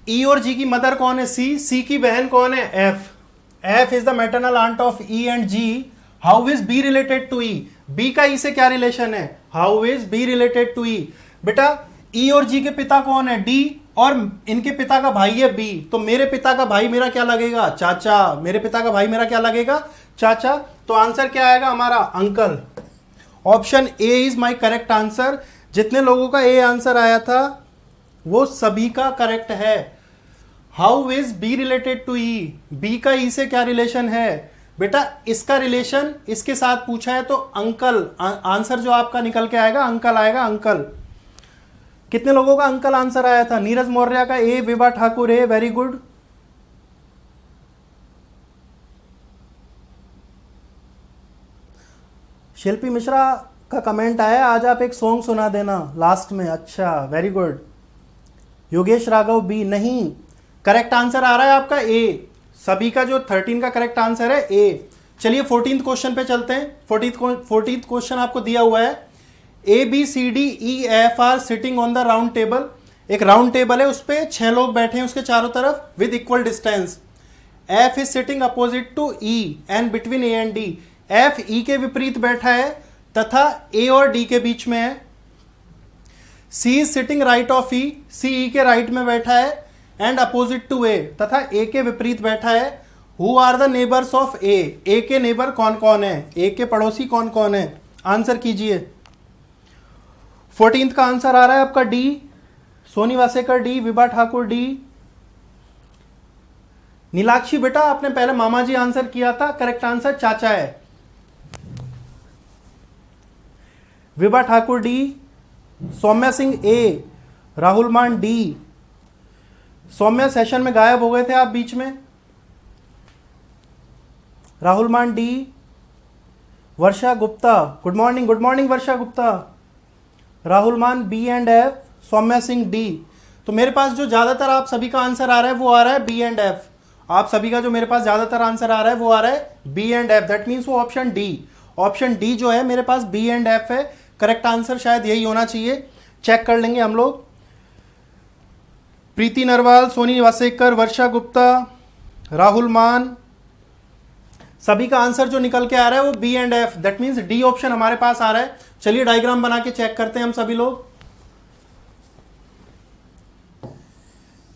A: ई और जी की मदर कौन है, सी, सी की बहन कौन है, F. F is the maternal aunt of E and G. How is B related to E, B का ई से क्या रिलेशन है, how is B related to E. बेटा ई और जी के पिता कौन है, डी, और इनके पिता का भाई है बी, तो मेरे पिता का भाई मेरा क्या लगेगा, चाचा, मेरे पिता का भाई मेरा क्या लगेगा, चाचा। तो आंसर क्या आएगा हमारा, uncle. Option A is my correct answer. जितने लोगों का ए आंसर आया था वो सभी का करेक्ट है। How is B related to E, B का ई से क्या रिलेशन है बेटा, इसका रिलेशन इसके साथ पूछा है तो अंकल, आंसर जो आपका निकल के आएगा अंकल आएगा, अंकल। कितने लोगों का अंकल आंसर आया था, नीरज मौर्य का ए, विभा ठाकुर ए, वेरी गुड। शिल्पी मिश्रा का कमेंट आया, आज आप एक सॉन्ग सुना देना लास्ट में, अच्छा very good. Yogesh Raghav B, नहीं, करेक्ट आंसर आ रहा है आपका ए, सभी का जो 13 का करेक्ट आंसर है ए। चलिए 14th क्वेश्चन पे चलते हैं। 14th क्वेश्चन आपको दिया हुआ है, A B C D E F are sitting on the round table. एक राउंड टेबल है, उस पर 6 लोग बैठे हैं उसके चारों तरफ with equal distance. F is sitting opposite to E and between A and D. F E के विपरीत बैठा है, तथा ए और डी के बीच में है। सी इज सिटिंग राइट ऑफ ई, सी ई के राइट में बैठा है, एंड अपोजिट टू ए, तथा ए के विपरीत बैठा है। Who are the neighbours of A, A के नेबर कौन कौन है, ए के पड़ोसी कौन कौन है, आंसर कीजिए। 14th का आंसर आ रहा है आपका D, Soni Wasekar D, Vibha Thakur D. Nilakshi बेटा आपने पहले मामा जी आंसर किया था, करेक्ट आंसर चाचा है। विभा ठाकुर डी, सौम्या सिंह ए, राहुल मान डी। सौम्या सेशन में गायब हो गए थे आप बीच में। Rahul Maan D, Varsha Gupta, good morning Varsha Gupta. Rahul Maan B and F, Saumya Singh D. तो मेरे पास जो ज्यादातर आप सभी का आंसर आ रहा है वो आ रहा है बी एंड एफ। आप सभी का जो मेरे पास ज्यादातर आंसर आ रहा है वो आ रहा है B and F, that means वो ऑप्शन डी, ऑप्शन डी जो है मेरे पास बी एंड एफ है। करेक्ट आंसर शायद यही होना चाहिए, चेक कर लेंगे हम लोग। प्रीति नरवाल, सोनी वासेकर, वर्षा गुप्ता, राहुल मान, सभी का आंसर जो निकल के आ रहा है वो B and F, that means D option हमारे पास आ रहा है। चलिए डायग्राम बना के चेक करते हैं हम सभी लोग।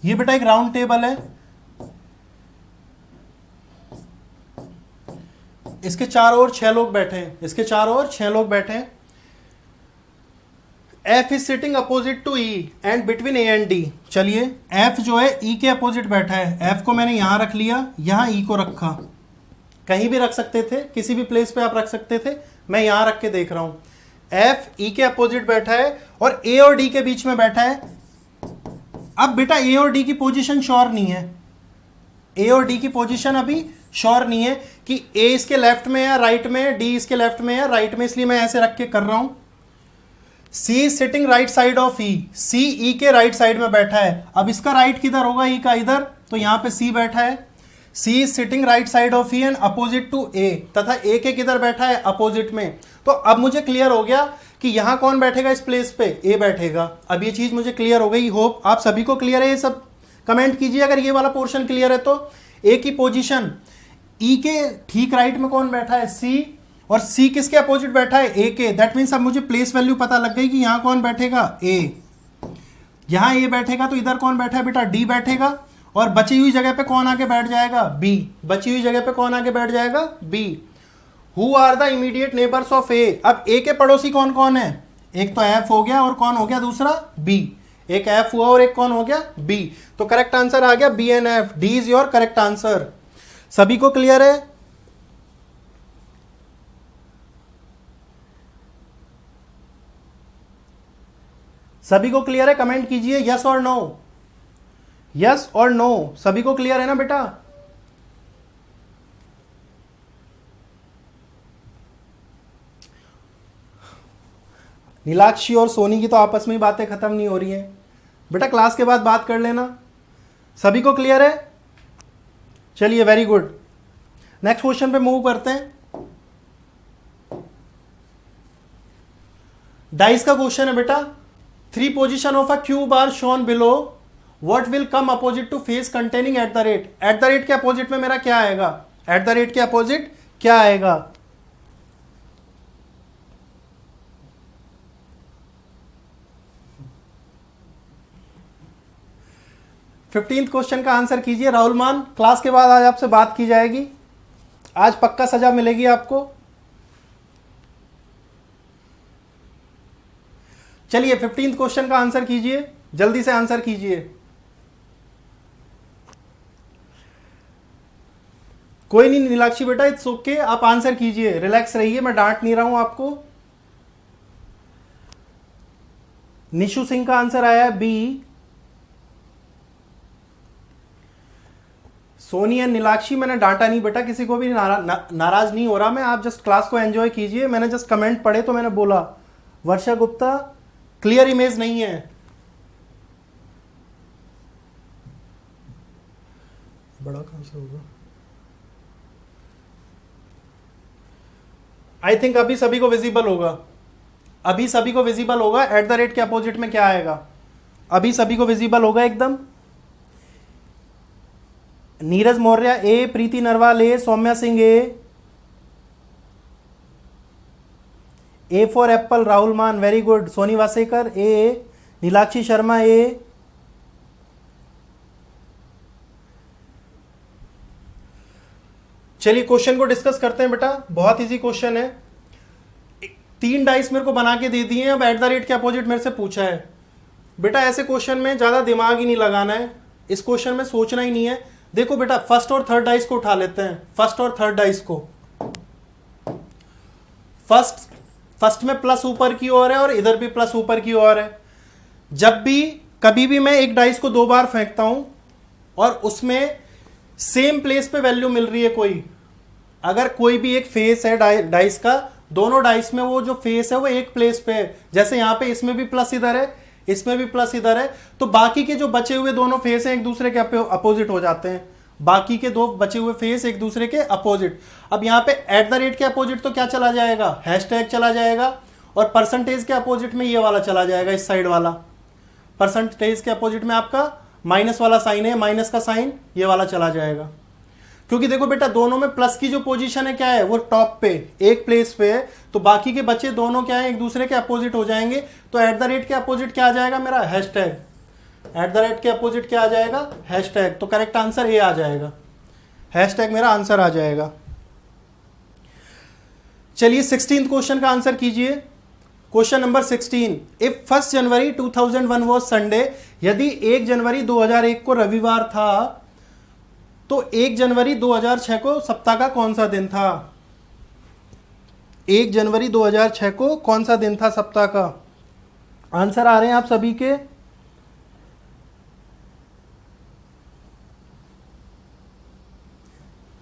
A: ये बेटा एक राउंड टेबल है, इसके चारों ओर 6 लोग बैठे हैं, इसके चारों ओर 6 लोग बैठे हैं। F is sitting opposite to E and between A and D। चलिए F जो है E के अपोजिट बैठा है, F को मैंने यहां रख लिया, यहां E को रखा, कहीं भी रख सकते थे, किसी भी प्लेस पे आप रख सकते थे, मैं यहां रख के देख रहा हूं। F E के अपोजिट बैठा है और A और D के बीच में बैठा है। अब बेटा A और D की पोजीशन श्योर नहीं है, A और D की पोजीशन अभी श्योर नहीं है कि A इसके लेफ्ट में है राइट में, D इसके लेफ्ट में है राइट में, इसलिए मैं ऐसे रख के कर रहा हूं। C is sitting right side of E, C E के राइट साइड में बैठा है। अब इसका राइट किधर होगा, E का इधर, तो यहां पे C बैठा है। C is sitting right side of E and opposite to A, तथा A के किधर बैठा है, अपोजिट में। तो अब मुझे क्लियर हो गया कि यहां कौन बैठेगा, इस प्लेस पे A बैठेगा। अब ये चीज मुझे क्लियर हो गई, होप आप सभी को क्लियर है ये सब। कमेंट कीजिए अगर ये वाला पोर्शन क्लियर है तो। A की पोजीशन, E के ठीक राइट में कौन बैठा है, C, और C किसके अपोजिट बैठा है, A के। दैट मीन्स अब मुझे प्लेस वैल्यू पता लग गई कि यहां कौन बैठेगा, A। यहां A बैठेगा तो इधर कौन बैठा है बेटा, D बैठेगा, और बची हुई जगह पे कौन आके बैठ जाएगा, B। बची हुई जगह पे कौन आके बैठ जाएगा, B। Who are the immediate neighbours of A। अब A के पड़ोसी कौन कौन है, एक तो F हो गया और कौन हो गया दूसरा, B। एक F हुआ और एक कौन हो गया, B। तो करेक्ट आंसर आ गया B and F, D is your correct answer. सभी को क्लियर है? सभी को क्लियर है, कमेंट कीजिए यस और नो, यस और नो। सभी को क्लियर है ना बेटा? नीलाक्षी और सोनी की तो आपस में ही बातें खत्म नहीं हो रही हैं बेटा, क्लास के बाद बात कर लेना। सभी को क्लियर है? चलिए वेरी गुड, नेक्स्ट क्वेश्चन पे मूव करते हैं। डाइस का क्वेश्चन है बेटा। 3 position of a cube are shown below, what will come opposite to face containing at the rate. At the rate के अपोजिट में मेरा क्या आएगा, एट द रेट के अपोजिट क्या आएगा? फिफ्टींथ क्वेश्चन का आंसर कीजिए राहुल मान। क्लास के बाद आज आपसे बात की जाएगी, आज पक्का सजा मिलेगी आपको। चलिए 15th क्वेश्चन का आंसर कीजिए, जल्दी से आंसर कीजिए। कोई नहीं नीलाक्षी बेटा, इट्स ओके, आप आंसर कीजिए, रिलैक्स रहिए, मैं डांट नहीं रहा हूं आपको। निशु सिंह का आंसर आया है बी। सोनी एंड नीलाक्षी, मैंने डांटा नहीं बेटा, किसी को भी नाराज नहीं हो रहा मैं, आप जस्ट क्लास को एंजॉय कीजिए, मैंने जस्ट कमेंट पढ़े तो मैंने बोला। वर्षा गुप्ता, क्लियर इमेज नहीं है। बड़ा कहां से होगा? आई थिंक अभी सभी को विजिबल होगा, अभी सभी को विजिबल होगा। एट द रेट के अपोजिट में क्या आएगा, अभी सभी को विजिबल होगा एकदम। नीरज मौर्य ए, प्रीति नरवाल ए, सौम्या सिंह ए, ए फॉर एप्पल राहुल मान, वेरी गुड। सोनी वासेकर ए, नीलाक्षी शर्मा ए, चलिए क्वेश्चन को डिस्कस करते हैं बेटा। बहुत इजी क्वेश्चन है। 3 डाइस मेरे को बना के दे दिए हैं, अब एट द रेट के अपोजिट मेरे से पूछा है। बेटा ऐसे क्वेश्चन में ज्यादा दिमाग ही नहीं लगाना है, इस क्वेश्चन में सोचना ही नहीं है। देखो बेटा फर्स्ट और थर्ड डाइस को उठा लेते हैं, फर्स्ट और थर्ड डाइस को। फर्स्ट में प्लस ऊपर की ओर है और इधर भी प्लस ऊपर की ओर है। जब भी कभी भी मैं एक डाइस को 2 बार फेंकता हूं और उसमें सेम प्लेस पे वैल्यू मिल रही है कोई, अगर कोई भी एक फेस है डाइस का, दोनों डाइस में वो जो फेस है वो एक प्लेस पे है, जैसे यहां पे इसमें भी प्लस इधर है, इसमें भी प्लस इधर है, तो बाकी के जो बचे हुए दोनों फेस हैं एक दूसरे के अपोजिट हो जाते हैं। बाकी के 2 बचे हुए फेस एक दूसरे के अपोजिट। अब यहां पे एट द रेट के अपोजिट तो क्या चला जाएगा, हैशटैग चला जाएगा, और परसेंटेज के अपोजिट में ये वाला चला जाएगा, इस साइड वाला। परसेंटेज के अपोजिट में आपका माइनस वाला साइन है, माइनस का साइन ये वाला चला जाएगा। क्योंकि देखो बेटा दोनों में प्लस की जो पोजीशन है क्या है, वो टॉप पे एक प्लेस पे है, तो बाकी के बच्चे दोनों क्या है, एक दूसरे के अपोजिट हो जाएंगे। तो एट द रेट के अपोजिट क्या आ जाएगा मेरा, हैशटैग। एट द रेट के अपोजिट क्या आ जाएगा, हैशटैग। तो करेक्ट आंसर ए आ जाएगा, हैशटैग मेरा आंसर आ जाएगा। चलिए 16th क्वेश्चन का आंसर कीजिए। Question number 16, if 1 January 2001 was Sunday, यदि 1 जनवरी 2001 को रविवार था तो 1 जनवरी 2006 को सप्ताह का कौन सा दिन था। 1 जनवरी 2006 को कौन सा दिन था सप्ताह का। आंसर आ रहे हैं आप सभी के।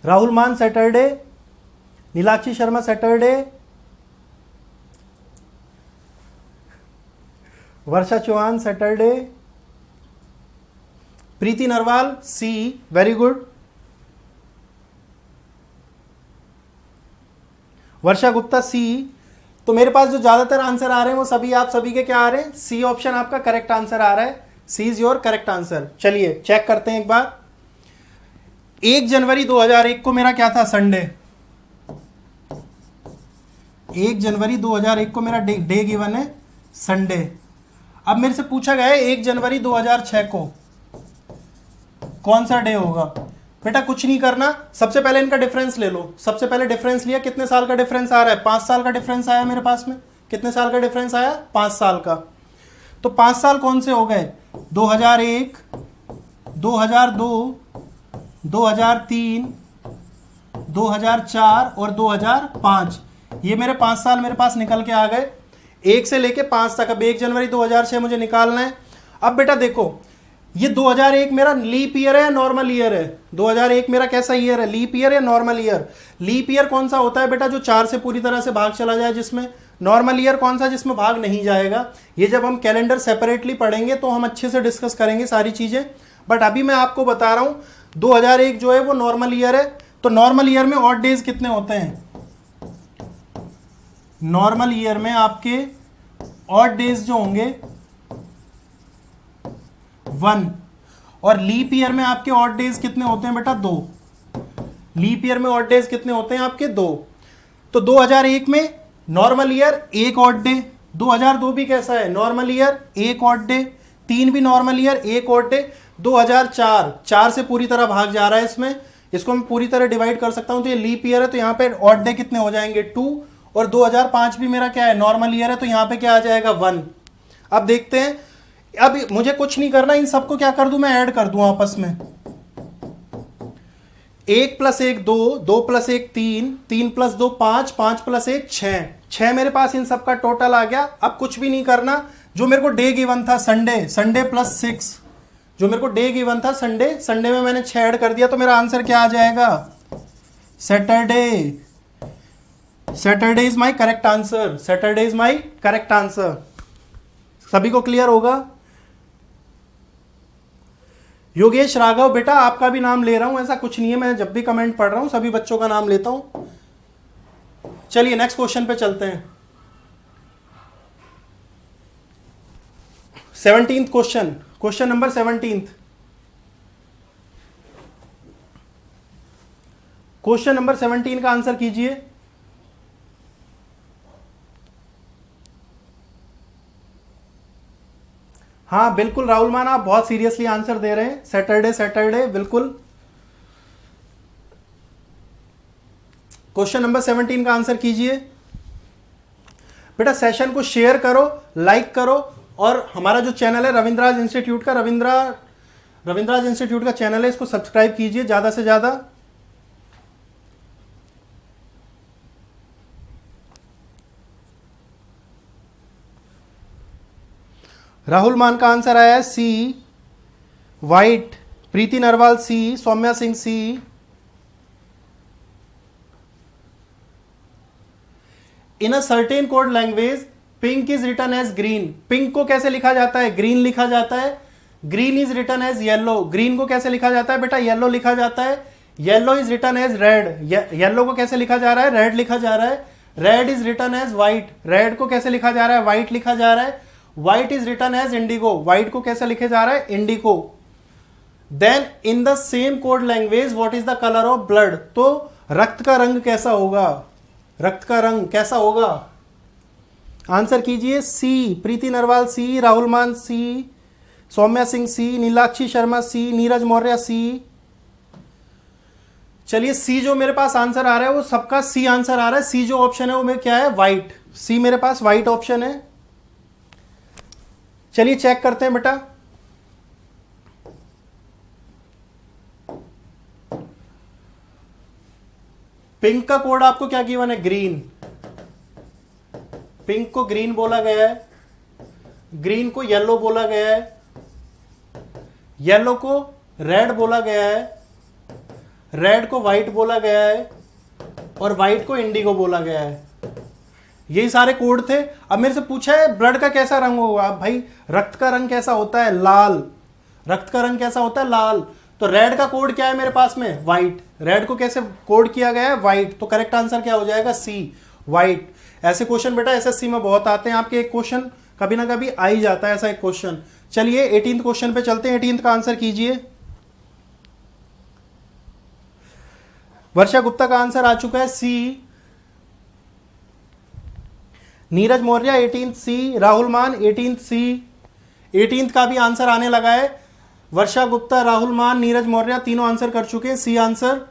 A: राहुल मान सैटरडे, नीलाक्षी शर्मा सैटरडे, वर्षा चौहान सैटरडे, प्रीति नरवाल सी, वेरी गुड। वर्षा गुप्ता सी। तो मेरे पास जो ज्यादातर आंसर आ रहे हैं वो सभी आप सभी के क्या आ रहे हैं, सी ऑप्शन आपका करेक्ट आंसर आ रहा है। सी इज योर करेक्ट आंसर। चलिए चेक करते हैं एक बार। 1 जनवरी 2001 को मेरा क्या था, संडे। 1 जनवरी 2001 को मेरा डे गिवन है संडे। अब मेरे से पूछा गया है 1 जनवरी 2006 को कौन सा डे होगा। बेटा कुछ नहीं करना, सबसे पहले इनका डिफरेंस ले लो। सबसे पहले डिफरेंस लिया, कितने साल का डिफरेंस आ रहा है, 5 साल का डिफरेंस आया मेरे पास में। कितने साल का डिफरेंस आया, 5 साल का। तो 5 साल कौन से हो गए, 2001, 2002, 2003, 2004 और 2005। ये मेरे 5 साल मेरे पास निकल के आ गए, 1 से लेके 5 तक। अब 1 जनवरी 2006 मुझे निकालना है। अब बेटा देखो ये 2001 मेरा लीप ईयर है या नॉर्मल ईयर है। 2001 मेरा कैसा ईयर है, लीप ईयर या नॉर्मल ईयर। लीप ईयर कौन सा होता है बेटा, जो 4 से पूरी तरह से भाग चला जाए जिसमें। नॉर्मल ईयर कौन सा, जिसमें भाग नहीं जाएगा। ये जब हम कैलेंडर सेपरेटली पढ़ेंगे तो हम अच्छे से डिस्कस करेंगे सारी चीजें, बट अभी मैं आपको बता रहा हूं 2001 जो है वो नॉर्मल ईयर है। तो नॉर्मल ईयर में ऑड डेज कितने होते हैं, नॉर्मल ईयर में आपके ऑड डेज जो होंगे 1, और लीप ईयर में आपके ऑड डेज कितने होते हैं बेटा, 2। लीप ईयर में ऑड डेज कितने होते हैं आपके, 2। तो 2001 में नॉर्मल ईयर 1 ऑड डे, 2002 भी कैसा है, नॉर्मल ईयर 1 ऑड डे, 3 भी नॉर्मल ईयर 1 ऑड डे, 2004 4 से पूरी तरह भाग जा रहा है इसमें, इसको मैं पूरी तरह डिवाइड कर सकता हूं, तो ये लीप ईयर है, तो यहां पे ऑड डे कितने हो जाएंगे, 2। और 2005 भी मेरा क्या है, नॉर्मल ईयर है, तो यहां पे क्या आ जाएगा, 1। अब देखते हैं, अब मुझे कुछ नहीं करना, इन सबको क्या कर दूं मैं, ऐड कर दूं आपस में। 1 + 1 2, 2 + 1 3, 3 + 2 5, 5 + 1 6, 6 मेरे पास इन सब का टोटल आ गया। अब कुछ भी नहीं करना, जो मेरे को डे गिवन था संडे, संडे +6, जो मेरे को डे गिवन था संडे, संडे में मैंने 6 ऐड कर दिया, तो मेरा आंसर क्या आ जाएगा, Saturday. Saturday is my correct answer, Saturday is my correct answer. सभी को क्लियर होगा। योगेश राघव, बेटा आपका भी नाम ले रहा हूं, ऐसा कुछ नहीं है, मैं जब भी कमेंट पढ़ रहा हूं सभी बच्चों का नाम लेता हूं। चलिए नेक्स्ट क्वेश्चन पे चलते हैं। 17th question, question number 17th, question number 17 का आंसर कीजिए। हाँ बिल्कुल राहुल मान, आप बहुत सीरियसली आंसर दे रहे हैं। सैटरडे सैटरडे बिल्कुल। क्वेश्चन नंबर 17 का आंसर कीजिए। बेटा सेशन को शेयर करो, लाइक करो, और हमारा जो चैनल है रविंद्राज इंस्टीट्यूट का, रविंद्राज इंस्टीट्यूट का चैनल है, इसको सब्सक्राइब कीजिए ज्यादा से ज्यादा। राहुल मान का आंसर आया है C, white. Preeti Narwal C, Saumya Singh C. In a certain code language pink is written as green. Pink को कैसे लिखा जाता है? ग्रीन लिखा जाता है। Green is written as yellow. Green को कैसे लिखा जाता है बेटा? येलो लिखा जाता है। Yellow is written as red. Yellow को कैसे लिखा जा रहा है? रेड लिखा जा रहा है। Red is written as white. Red को कैसे लिखा जा रहा है? व्हाइट लिखा जा रहा है। White is written as indigo. White को कैसे लिखे जा रहा है? Indigo. Then in the same code language what is the colour of blood. तो रक्त का रंग कैसा होगा? रक्त का रंग कैसा होगा? आंसर कीजिए। सी, प्रीति नरवाल सी, राहुल मान सी, सौम्या सिंह सी, नीलाक्षी शर्मा सी, नीरज मौर्य सी। चलिए सी जो मेरे पास आंसर आ रहा है वो सबका सी आंसर आ रहा है। सी जो ऑप्शन है वो मेरे क्या है? व्हाइट। सी मेरे पास व्हाइट ऑप्शन है। चलिए चेक करते हैं बेटा। पिंक का कोड आपको क्या गिवन है? ग्रीन। पिंक को ग्रीन बोला गया है, ग्रीन को येलो बोला गया है, येलो को रेड बोला गया है, रेड को व्हाइट बोला गया है, और व्हाइट को इंडिगो बोला गया है। यही सारे कोड थे। अब मेरे से पूछा है ब्लड का कैसा रंग होगा? भाई रक्त का रंग कैसा होता है? लाल। रक्त का रंग कैसा होता है? लाल। तो रेड का कोड क्या है मेरे पास में? व्हाइट। रेड को कैसे कोड किया गया है? व्हाइट। तो करेक्ट आंसर क्या हो जाएगा? सी, व्हाइट। ऐसे क्वेश्चन बेटा एसएससी में बहुत आते हैं। आपके एक क्वेश्चन कभी ना कभी आ ही जाता है ऐसा एक क्वेश्चन। चलिए 18th क्वेश्चन पे चलते हैं। 18th का आंसर कीजिए। वर्षा गुप्ता का आंसर आ चुका है सी। नीरज मौर्य 18th सी, राहुल मान 18th सी। 18th का भी आंसर आने लगा है। वर्षा गुप्ता, राहुल मान, नीरज मौर्य तीनों आंसर कर चुके हैं। C answer.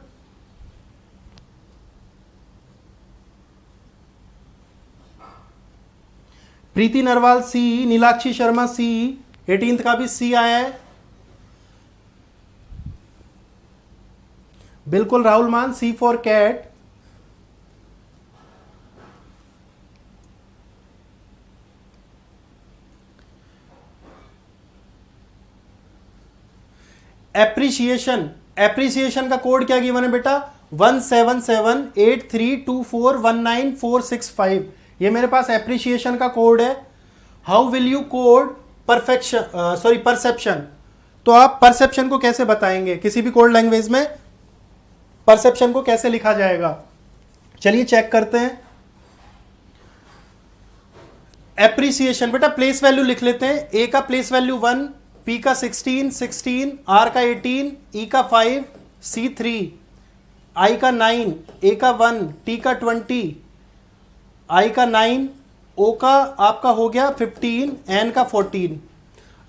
A: Preeti Narwal C, Nilakshi Sharma C. 18th का भी सी आया है। बिल्कुल Rahul Maan, C for cat. Appreciation, appreciation का कोड क्या गिवन है बेटा? 17783241945। ये मेरे पास एप्रिसिएशन का कोड है। How will you code perception? तो आप परसेप्शन को कैसे बताएंगे? किसी भी कोड लैंग्वेज में परसेप्शन को कैसे लिखा जाएगा? चलिए चेक करते हैं। एप्रिसिएशन बेटा प्लेस वैल्यू लिख लेते हैं। ए का प्लेस वैल्यू 1, पी का 16, आर का 18, ई का 5, सी 3, आई का 9, ए का 1, टी का 20, आई का 9, ओ का आपका हो गया 15, एन का 14।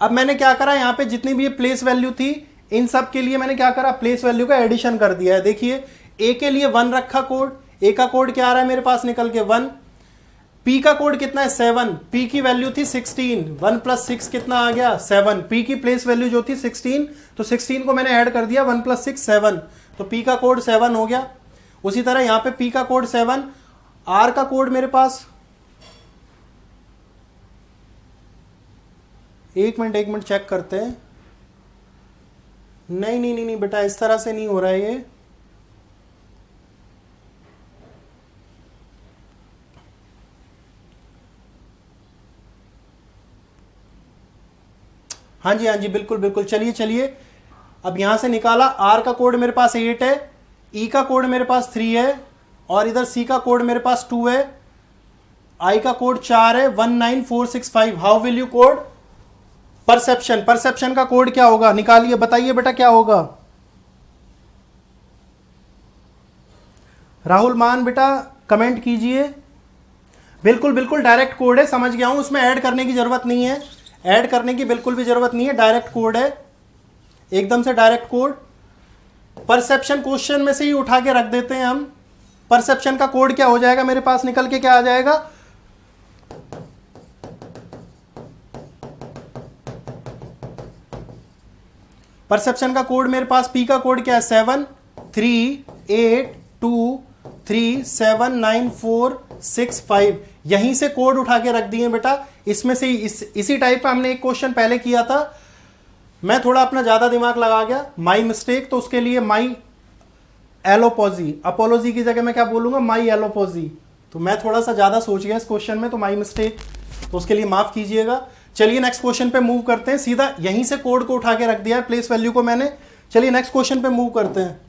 A: अब मैंने क्या करा, यहाँ पे जितनी भी ये प्लेस वैल्यू थी इन सब के लिए मैंने क्या करा, प्लेस वैल्यू का एडिशन कर दिया है। देखिए ए के लिए 1 रखा कोड, ए का कोड क्या आ रहा है मेरे पास निकल के 1। पी का कोड कितना है 7, पी की वैल्यू थी 16, 1 + 6 कितना आ गया 7। पी की प्लेस वैल्यू जो थी 16, तो 16 को मैंने ऐड कर दिया 1 + 6 7, तो पी का कोड 7 हो गया। उसी तरह यहाँ पे पी का कोड 7, आर का कोड मेरे पास एक मिनट चेक करते हैं। नहीं बेटा इस तरह से नहीं हो रहा है ये। हाँ जी बिल्कुल चलिए अब यहां से निकाला। आर का कोड मेरे पास 8 है, ई का कोड मेरे पास 3 है, और इधर सी का कोड मेरे पास 2 है, आई का कोड 4 है, 19465। How will you code perception? Perception का कोड क्या होगा, निकालिए, बताइए बेटा क्या होगा। राहुल मान बेटा कमेंट कीजिए। बिल्कुल डायरेक्ट कोड है, समझ गया हूं, उसमें ऐड करने की जरूरत नहीं है। ऐड करने की बिल्कुल भी जरूरत नहीं है, डायरेक्ट कोड है, एकदम से डायरेक्ट कोड। परसेप्शन क्वेश्चन में से ही उठा के रख देते हैं हम। परसेप्शन का कोड क्या हो जाएगा मेरे पास निकल के, क्या आ जाएगा, परसेप्शन का कोड मेरे पास पी का कोड क्या है, 738237946 यहीं से कोड उठा के रख दिए बेटा। इसमें से इसी टाइप का हमने एक क्वेश्चन पहले किया था, मैं थोड़ा अपना ज्यादा दिमाग लगा गया, माई मिस्टेक, तो उसके लिए माई एलोपोजी, अपोलोजी की जगह मैं क्या बोलूंगा, माई एलोपोजी, तो मैं थोड़ा सा ज्यादा सोच गया इस क्वेश्चन में, तो माई मिस्टेक, तो उसके लिए माफ कीजिएगा। चलिए नेक्स्ट क्वेश्चन पे मूव करते हैं, सीधा यहीं से कोड को उठा के रख दिया है, प्लेस वैल्यू को मैंने। चलिए नेक्स्ट क्वेश्चन पे मूव करते हैं।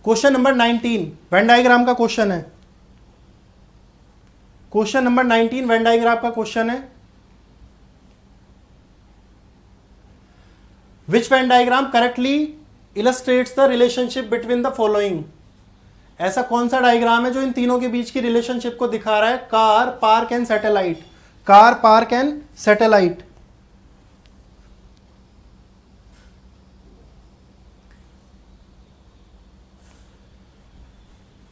A: क्वेश्चन नंबर 19 वेन डायग्राम का क्वेश्चन है। क्वेश्चन नंबर 19 वेन डायग्राम का क्वेश्चन है। Which Venn diagram correctly illustrates the relationship between the following. ऐसा कौन सा डायग्राम है जो इन तीनों के बीच की रिलेशनशिप को दिखा रहा है, car, park and satellite, car, park and satellite.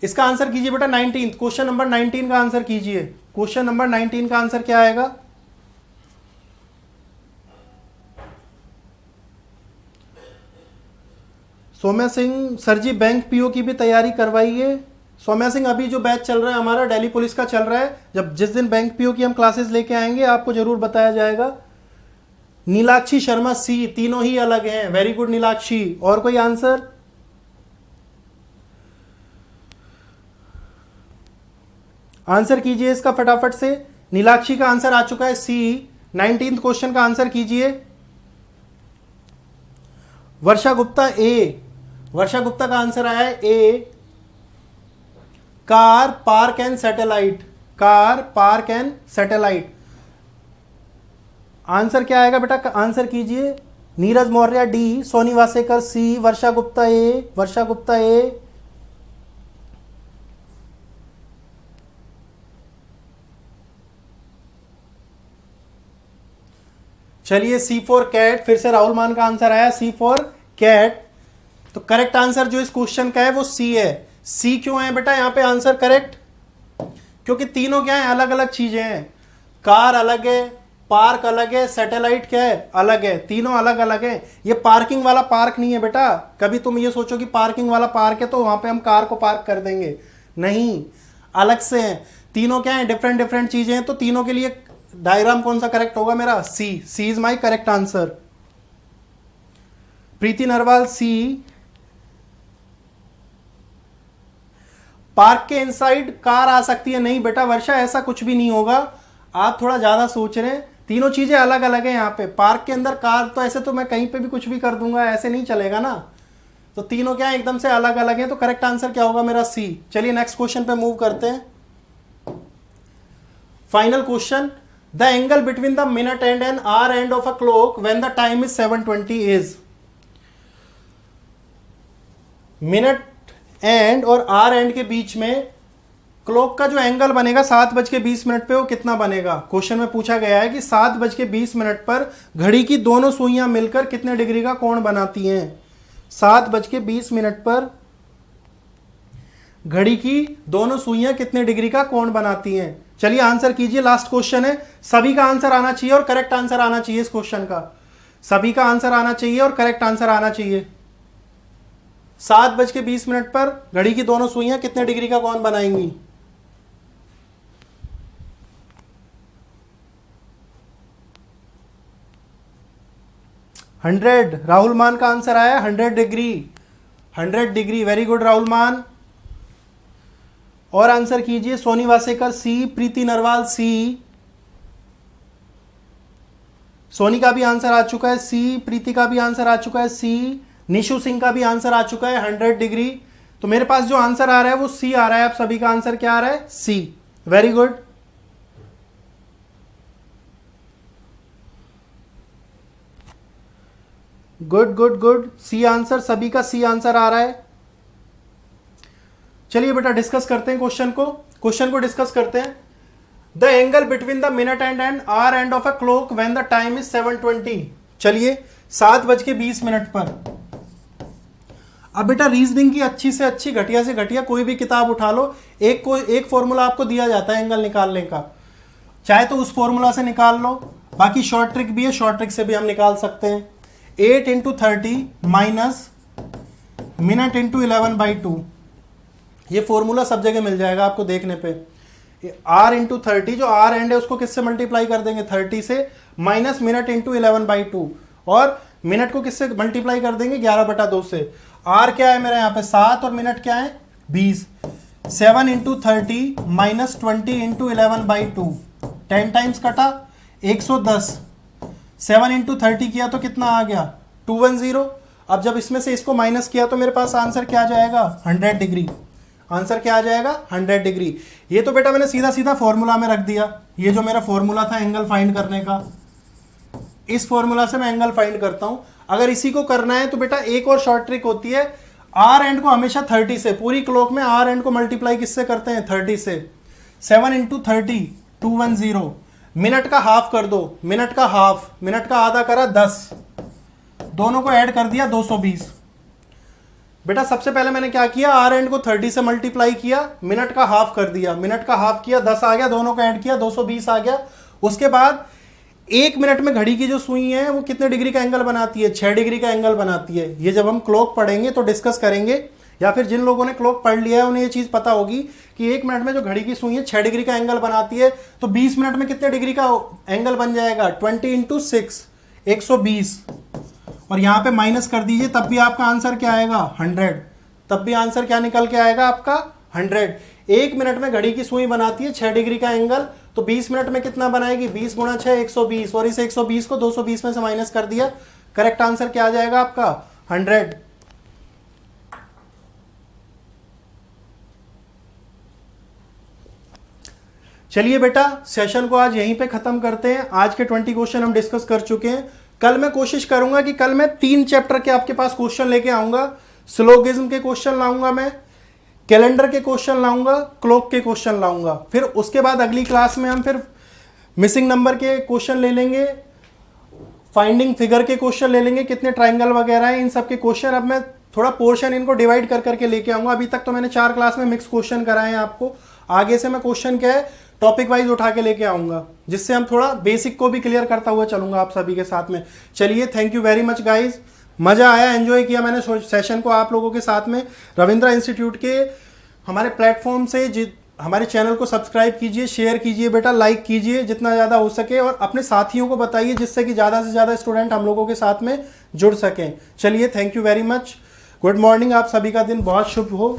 A: इसका आंसर कीजिए बेटा 19, क्वेश्चन नंबर 19 का आंसर कीजिए। क्वेश्चन नंबर 19 का आंसर क्या आएगा, सौम्या सिंह सर जी बैंक पीओ की भी तैयारी करवाइए। सौम्या सिंह अभी जो बैच चल रहा है हमारा दिल्ली पुलिस का चल रहा है, जब जिस दिन बैंक पीओ की हम क्लासेस लेके आएंगे आपको जरूर बताया जाएगा। नीलाक्षी शर्मा सी, तीनों ही अलग हैं, वेरी गुड नीलाक्षी। और कोई आंसर, आंसर कीजिए इसका फटाफट से। नीलाक्षी का आंसर आ चुका है सी। 19th क्वेश्चन का आंसर कीजिए। वर्षा गुप्ता ए, वर्षा गुप्ता का आंसर आया है A, car, park and satellite, car, park and satellite. Answer क्या आएगा बेटा, आंसर कीजिए। Neeraj Maurya D, Soni Wasekar C, Varsha Gupta A, Varsha Gupta A. चलिए सी फॉर कैट, फिर से राहुल मान का आंसर आया सी फॉर कैट। तो करेक्ट आंसर जो इस क्वेश्चन का है वो सी है। सी क्यों है बेटा यहाँ पे आंसर करेक्ट, क्योंकि तीनों क्या है, अलग अलग चीजें हैं। कार अलग है, पार्क अलग है, सैटेलाइट क्या है, अलग है, तीनों अलग अलग है। ये पार्किंग वाला पार्क नहीं है बेटा, कभी तुम ये सोचो कि पार्किंग वाला पार्क है तो वहां पे हम कार को पार्क कर देंगे, नहीं, अलग से हैं तीनों, क्या है, डिफरेंट डिफरेंट चीजें हैं। तो तीनों के लिए डायग्राम कौन सा करेक्ट होगा मेरा, C, C is my correct answer. Preeti Narwal C. Park के इनसाइड कार आ सकती है, नहीं बेटा वर्षा ऐसा कुछ भी नहीं होगा, आप थोड़ा ज्यादा सोच रहे हैं, तीनों चीजें अलग अलग है यहाँ पे। पार्क के अंदर कार, तो ऐसे तो मैं कहीं पे भी कुछ भी कर दूंगा, ऐसे नहीं चलेगा ना। तो तीनों क्या है, एकदम से अलग अलग है, तो करेक्ट आंसर क्या होगा मेरा सी। चलिए नेक्स्ट क्वेश्चन पे मूव करते हैं। Final question, the angle between the minute and an hour and of a clock when the time is 7:20 is. Minute and और आर एंड के बीच में क्लॉक का जो एंगल बनेगा 7:20 पे, वो कितना बनेगा। क्वेश्चन में पूछा गया है कि 7:20 पर घड़ी की दोनों सुइयां मिलकर कितने डिग्री का कोण बनाती हैं। 7:20 पर घड़ी की दोनों सुइयां कितने डिग्री का कोण बनाती हैं। चलिए आंसर कीजिए, लास्ट क्वेश्चन है, सभी का आंसर आना चाहिए और करेक्ट आंसर आना चाहिए इस क्वेश्चन का, सभी का आंसर आना चाहिए और करेक्ट आंसर आना चाहिए। 7:20 पर घड़ी की दोनों सुइयां कितने डिग्री का कोण बनाएंगी। हंड्रेड, राहुल मान का आंसर आया 100 degree, 100 degree, very good Rahul मान। और आंसर कीजिए, सोनी वासेकर सी, प्रीति नरवाल सी, सोनी का भी आंसर आ चुका है सी, प्रीति का भी आंसर आ चुका है सी, निशु सिंह का भी आंसर आ चुका है 100 डिग्री। तो मेरे पास जो आंसर आ रहा है वो सी आ रहा है। आप सभी का आंसर क्या आ रहा है, C, very good. Good good good, C answer, सभी का सी आंसर आ रहा है। चलिए बेटा डिस्कस करते हैं क्वेश्चन को। क्वेश्चन को डिस्कस करते हैं। The angle between the minute and hour hand of a clock when the time is 7:20। चलिए 7:20 पर। अब बेटा रीजनिंग की अच्छी से अच्छी, घटिया से घटिया कोई भी किताब उठा लो, एक फॉर्मूला आपको दिया जाता है एंगल निकालने का, चाहे तो उस फॉर्मूला से निकाल लो, बाकी शॉर्ट ट्रिक भी है, शॉर्ट ट्रिक से भी हम निकाल सकते हैं। 8 × 30 माइनस मिनट × 11/2, ये फॉर्मूला सब जगह मिल जाएगा आपको देखने पे। r × 30, जो r एंड है उसको किससे मल्टीप्लाई कर देंगे 30 से, माइनस मिनट × 11/2, और मिनट को किससे मल्टीप्लाई कर देंगे 11/2 से। r क्या है मेरा यहाँ पे 7 और मिनट क्या है 20। 7 × 30 माइनस 20 × 11/2, 10 टाइम्स कटा 110। 7 × 30 किया तो कितना आ गया 210। अब जब इसमें से इसको माइनस किया तो मेरे पास आंसर क्या आ जाएगा 100 डिग्री। आंसर क्या आ जाएगा 100 डिग्री। ये तो बेटा मैंने सीधा सीधा फॉर्मूला में रख दिया। ये जो मेरा फॉर्मूला था एंगल फाइंड करने का, इस फॉर्मूला से मैं एंगल फाइंड करता हूं। अगर इसी को करना है तो बेटा एक और शॉर्ट ट्रिक होती है, आर एंड को हमेशा 30 से, पूरी क्लॉक में आर एंड को मल्टीप्लाई किससे करते हैं 30 से। 7 × 30 210। मिनट का हाफ कर दो, मिनट का हाफ, मिनट का आधा करा 10, दोनों को ऐड कर दिया 220। बेटा सबसे पहले मैंने क्या किया, आर एंड को 30 से मल्टीप्लाई किया, मिनट का हाफ कर दिया, मिनट का हाफ किया 10 आ गया, दोनों को ऐड किया 220 आ गया। उसके बाद 1 मिनट में घड़ी की जो सुई है वो कितने डिग्री का एंगल बनाती है 6 डिग्री का एंगल बनाती है। ये जब हम क्लॉक पढ़ेंगे तो डिस्कस करेंगे, या फिर जिन लोगों ने क्लॉक पढ़ लिया है उन्हें ये चीज पता होगी कि 1 मिनट में जो घड़ी की सुई है 6 डिग्री का एंगल बनाती है, तो 20 मिनट में कितने डिग्री का एंगल बन जाएगा 20 × 6 120, और यहां पे माइनस कर दीजिए, तब भी आपका आंसर क्या आएगा 100। तब भी आंसर क्या निकल के आएगा आपका 100। 1 मिनट में घड़ी की सुई बनाती है 6 डिग्री का एंगल, तो 20 मिनट में कितना बनाएगी 20 × 6 120, और इस 120 को 220 में से माइनस कर दिया। करेक्ट आंसर क्या आ जाएगा आपका 100। चलिए बेटा सेशन को आज यहीं पे खत्म करते हैं। आज के 20 क्वेश्चन हम डिस्कस कर चुके हैं। कल मैं कोशिश करूंगा कि कल मैं 3 चैप्टर के आपके पास क्वेश्चन लेके आऊंगा। स्लोगिज्म के क्वेश्चन लाऊंगा मैं, कैलेंडर के क्वेश्चन लाऊंगा, क्लॉक के क्वेश्चन लाऊंगा। फिर उसके बाद अगली क्लास में हम फिर मिसिंग नंबर के क्वेश्चन ले लेंगे, फाइंडिंग फिगर के क्वेश्चन ले लेंगे, कितने ट्राइंगल वगैरह हैं इन सब के क्वेश्चन। अब मैं थोड़ा पोर्शन इनको डिवाइड कर करके लेके आऊंगा। अभी तक तो मैंने 4 क्लास में मिक्स क्वेश्चन कराए हैं आपको। आगे से मैं क्वेश्चन क्या है टॉपिक वाइज उठा के लेके आऊंगा, जिससे हम थोड़ा बेसिक को भी क्लियर करता हुआ चलूंगा आप सभी के साथ में। चलिए thank you very much guys, मजा आया, एंजॉय किया मैंने सेशन को आप लोगों के साथ में। रविंद्रा इंस्टीट्यूट के हमारे प्लेटफॉर्म से हमारे चैनल को सब्सक्राइब कीजिए, शेयर कीजिए बेटा, लाइक कीजिए जितना ज़्यादा हो सके, और अपने साथियों को बताइए जिससे कि ज़्यादा से ज़्यादा स्टूडेंट हम लोगों के साथ में जुड़ सकें। चलिए thank you very much, good morning, आप सभी का दिन बहुत शुभ हो।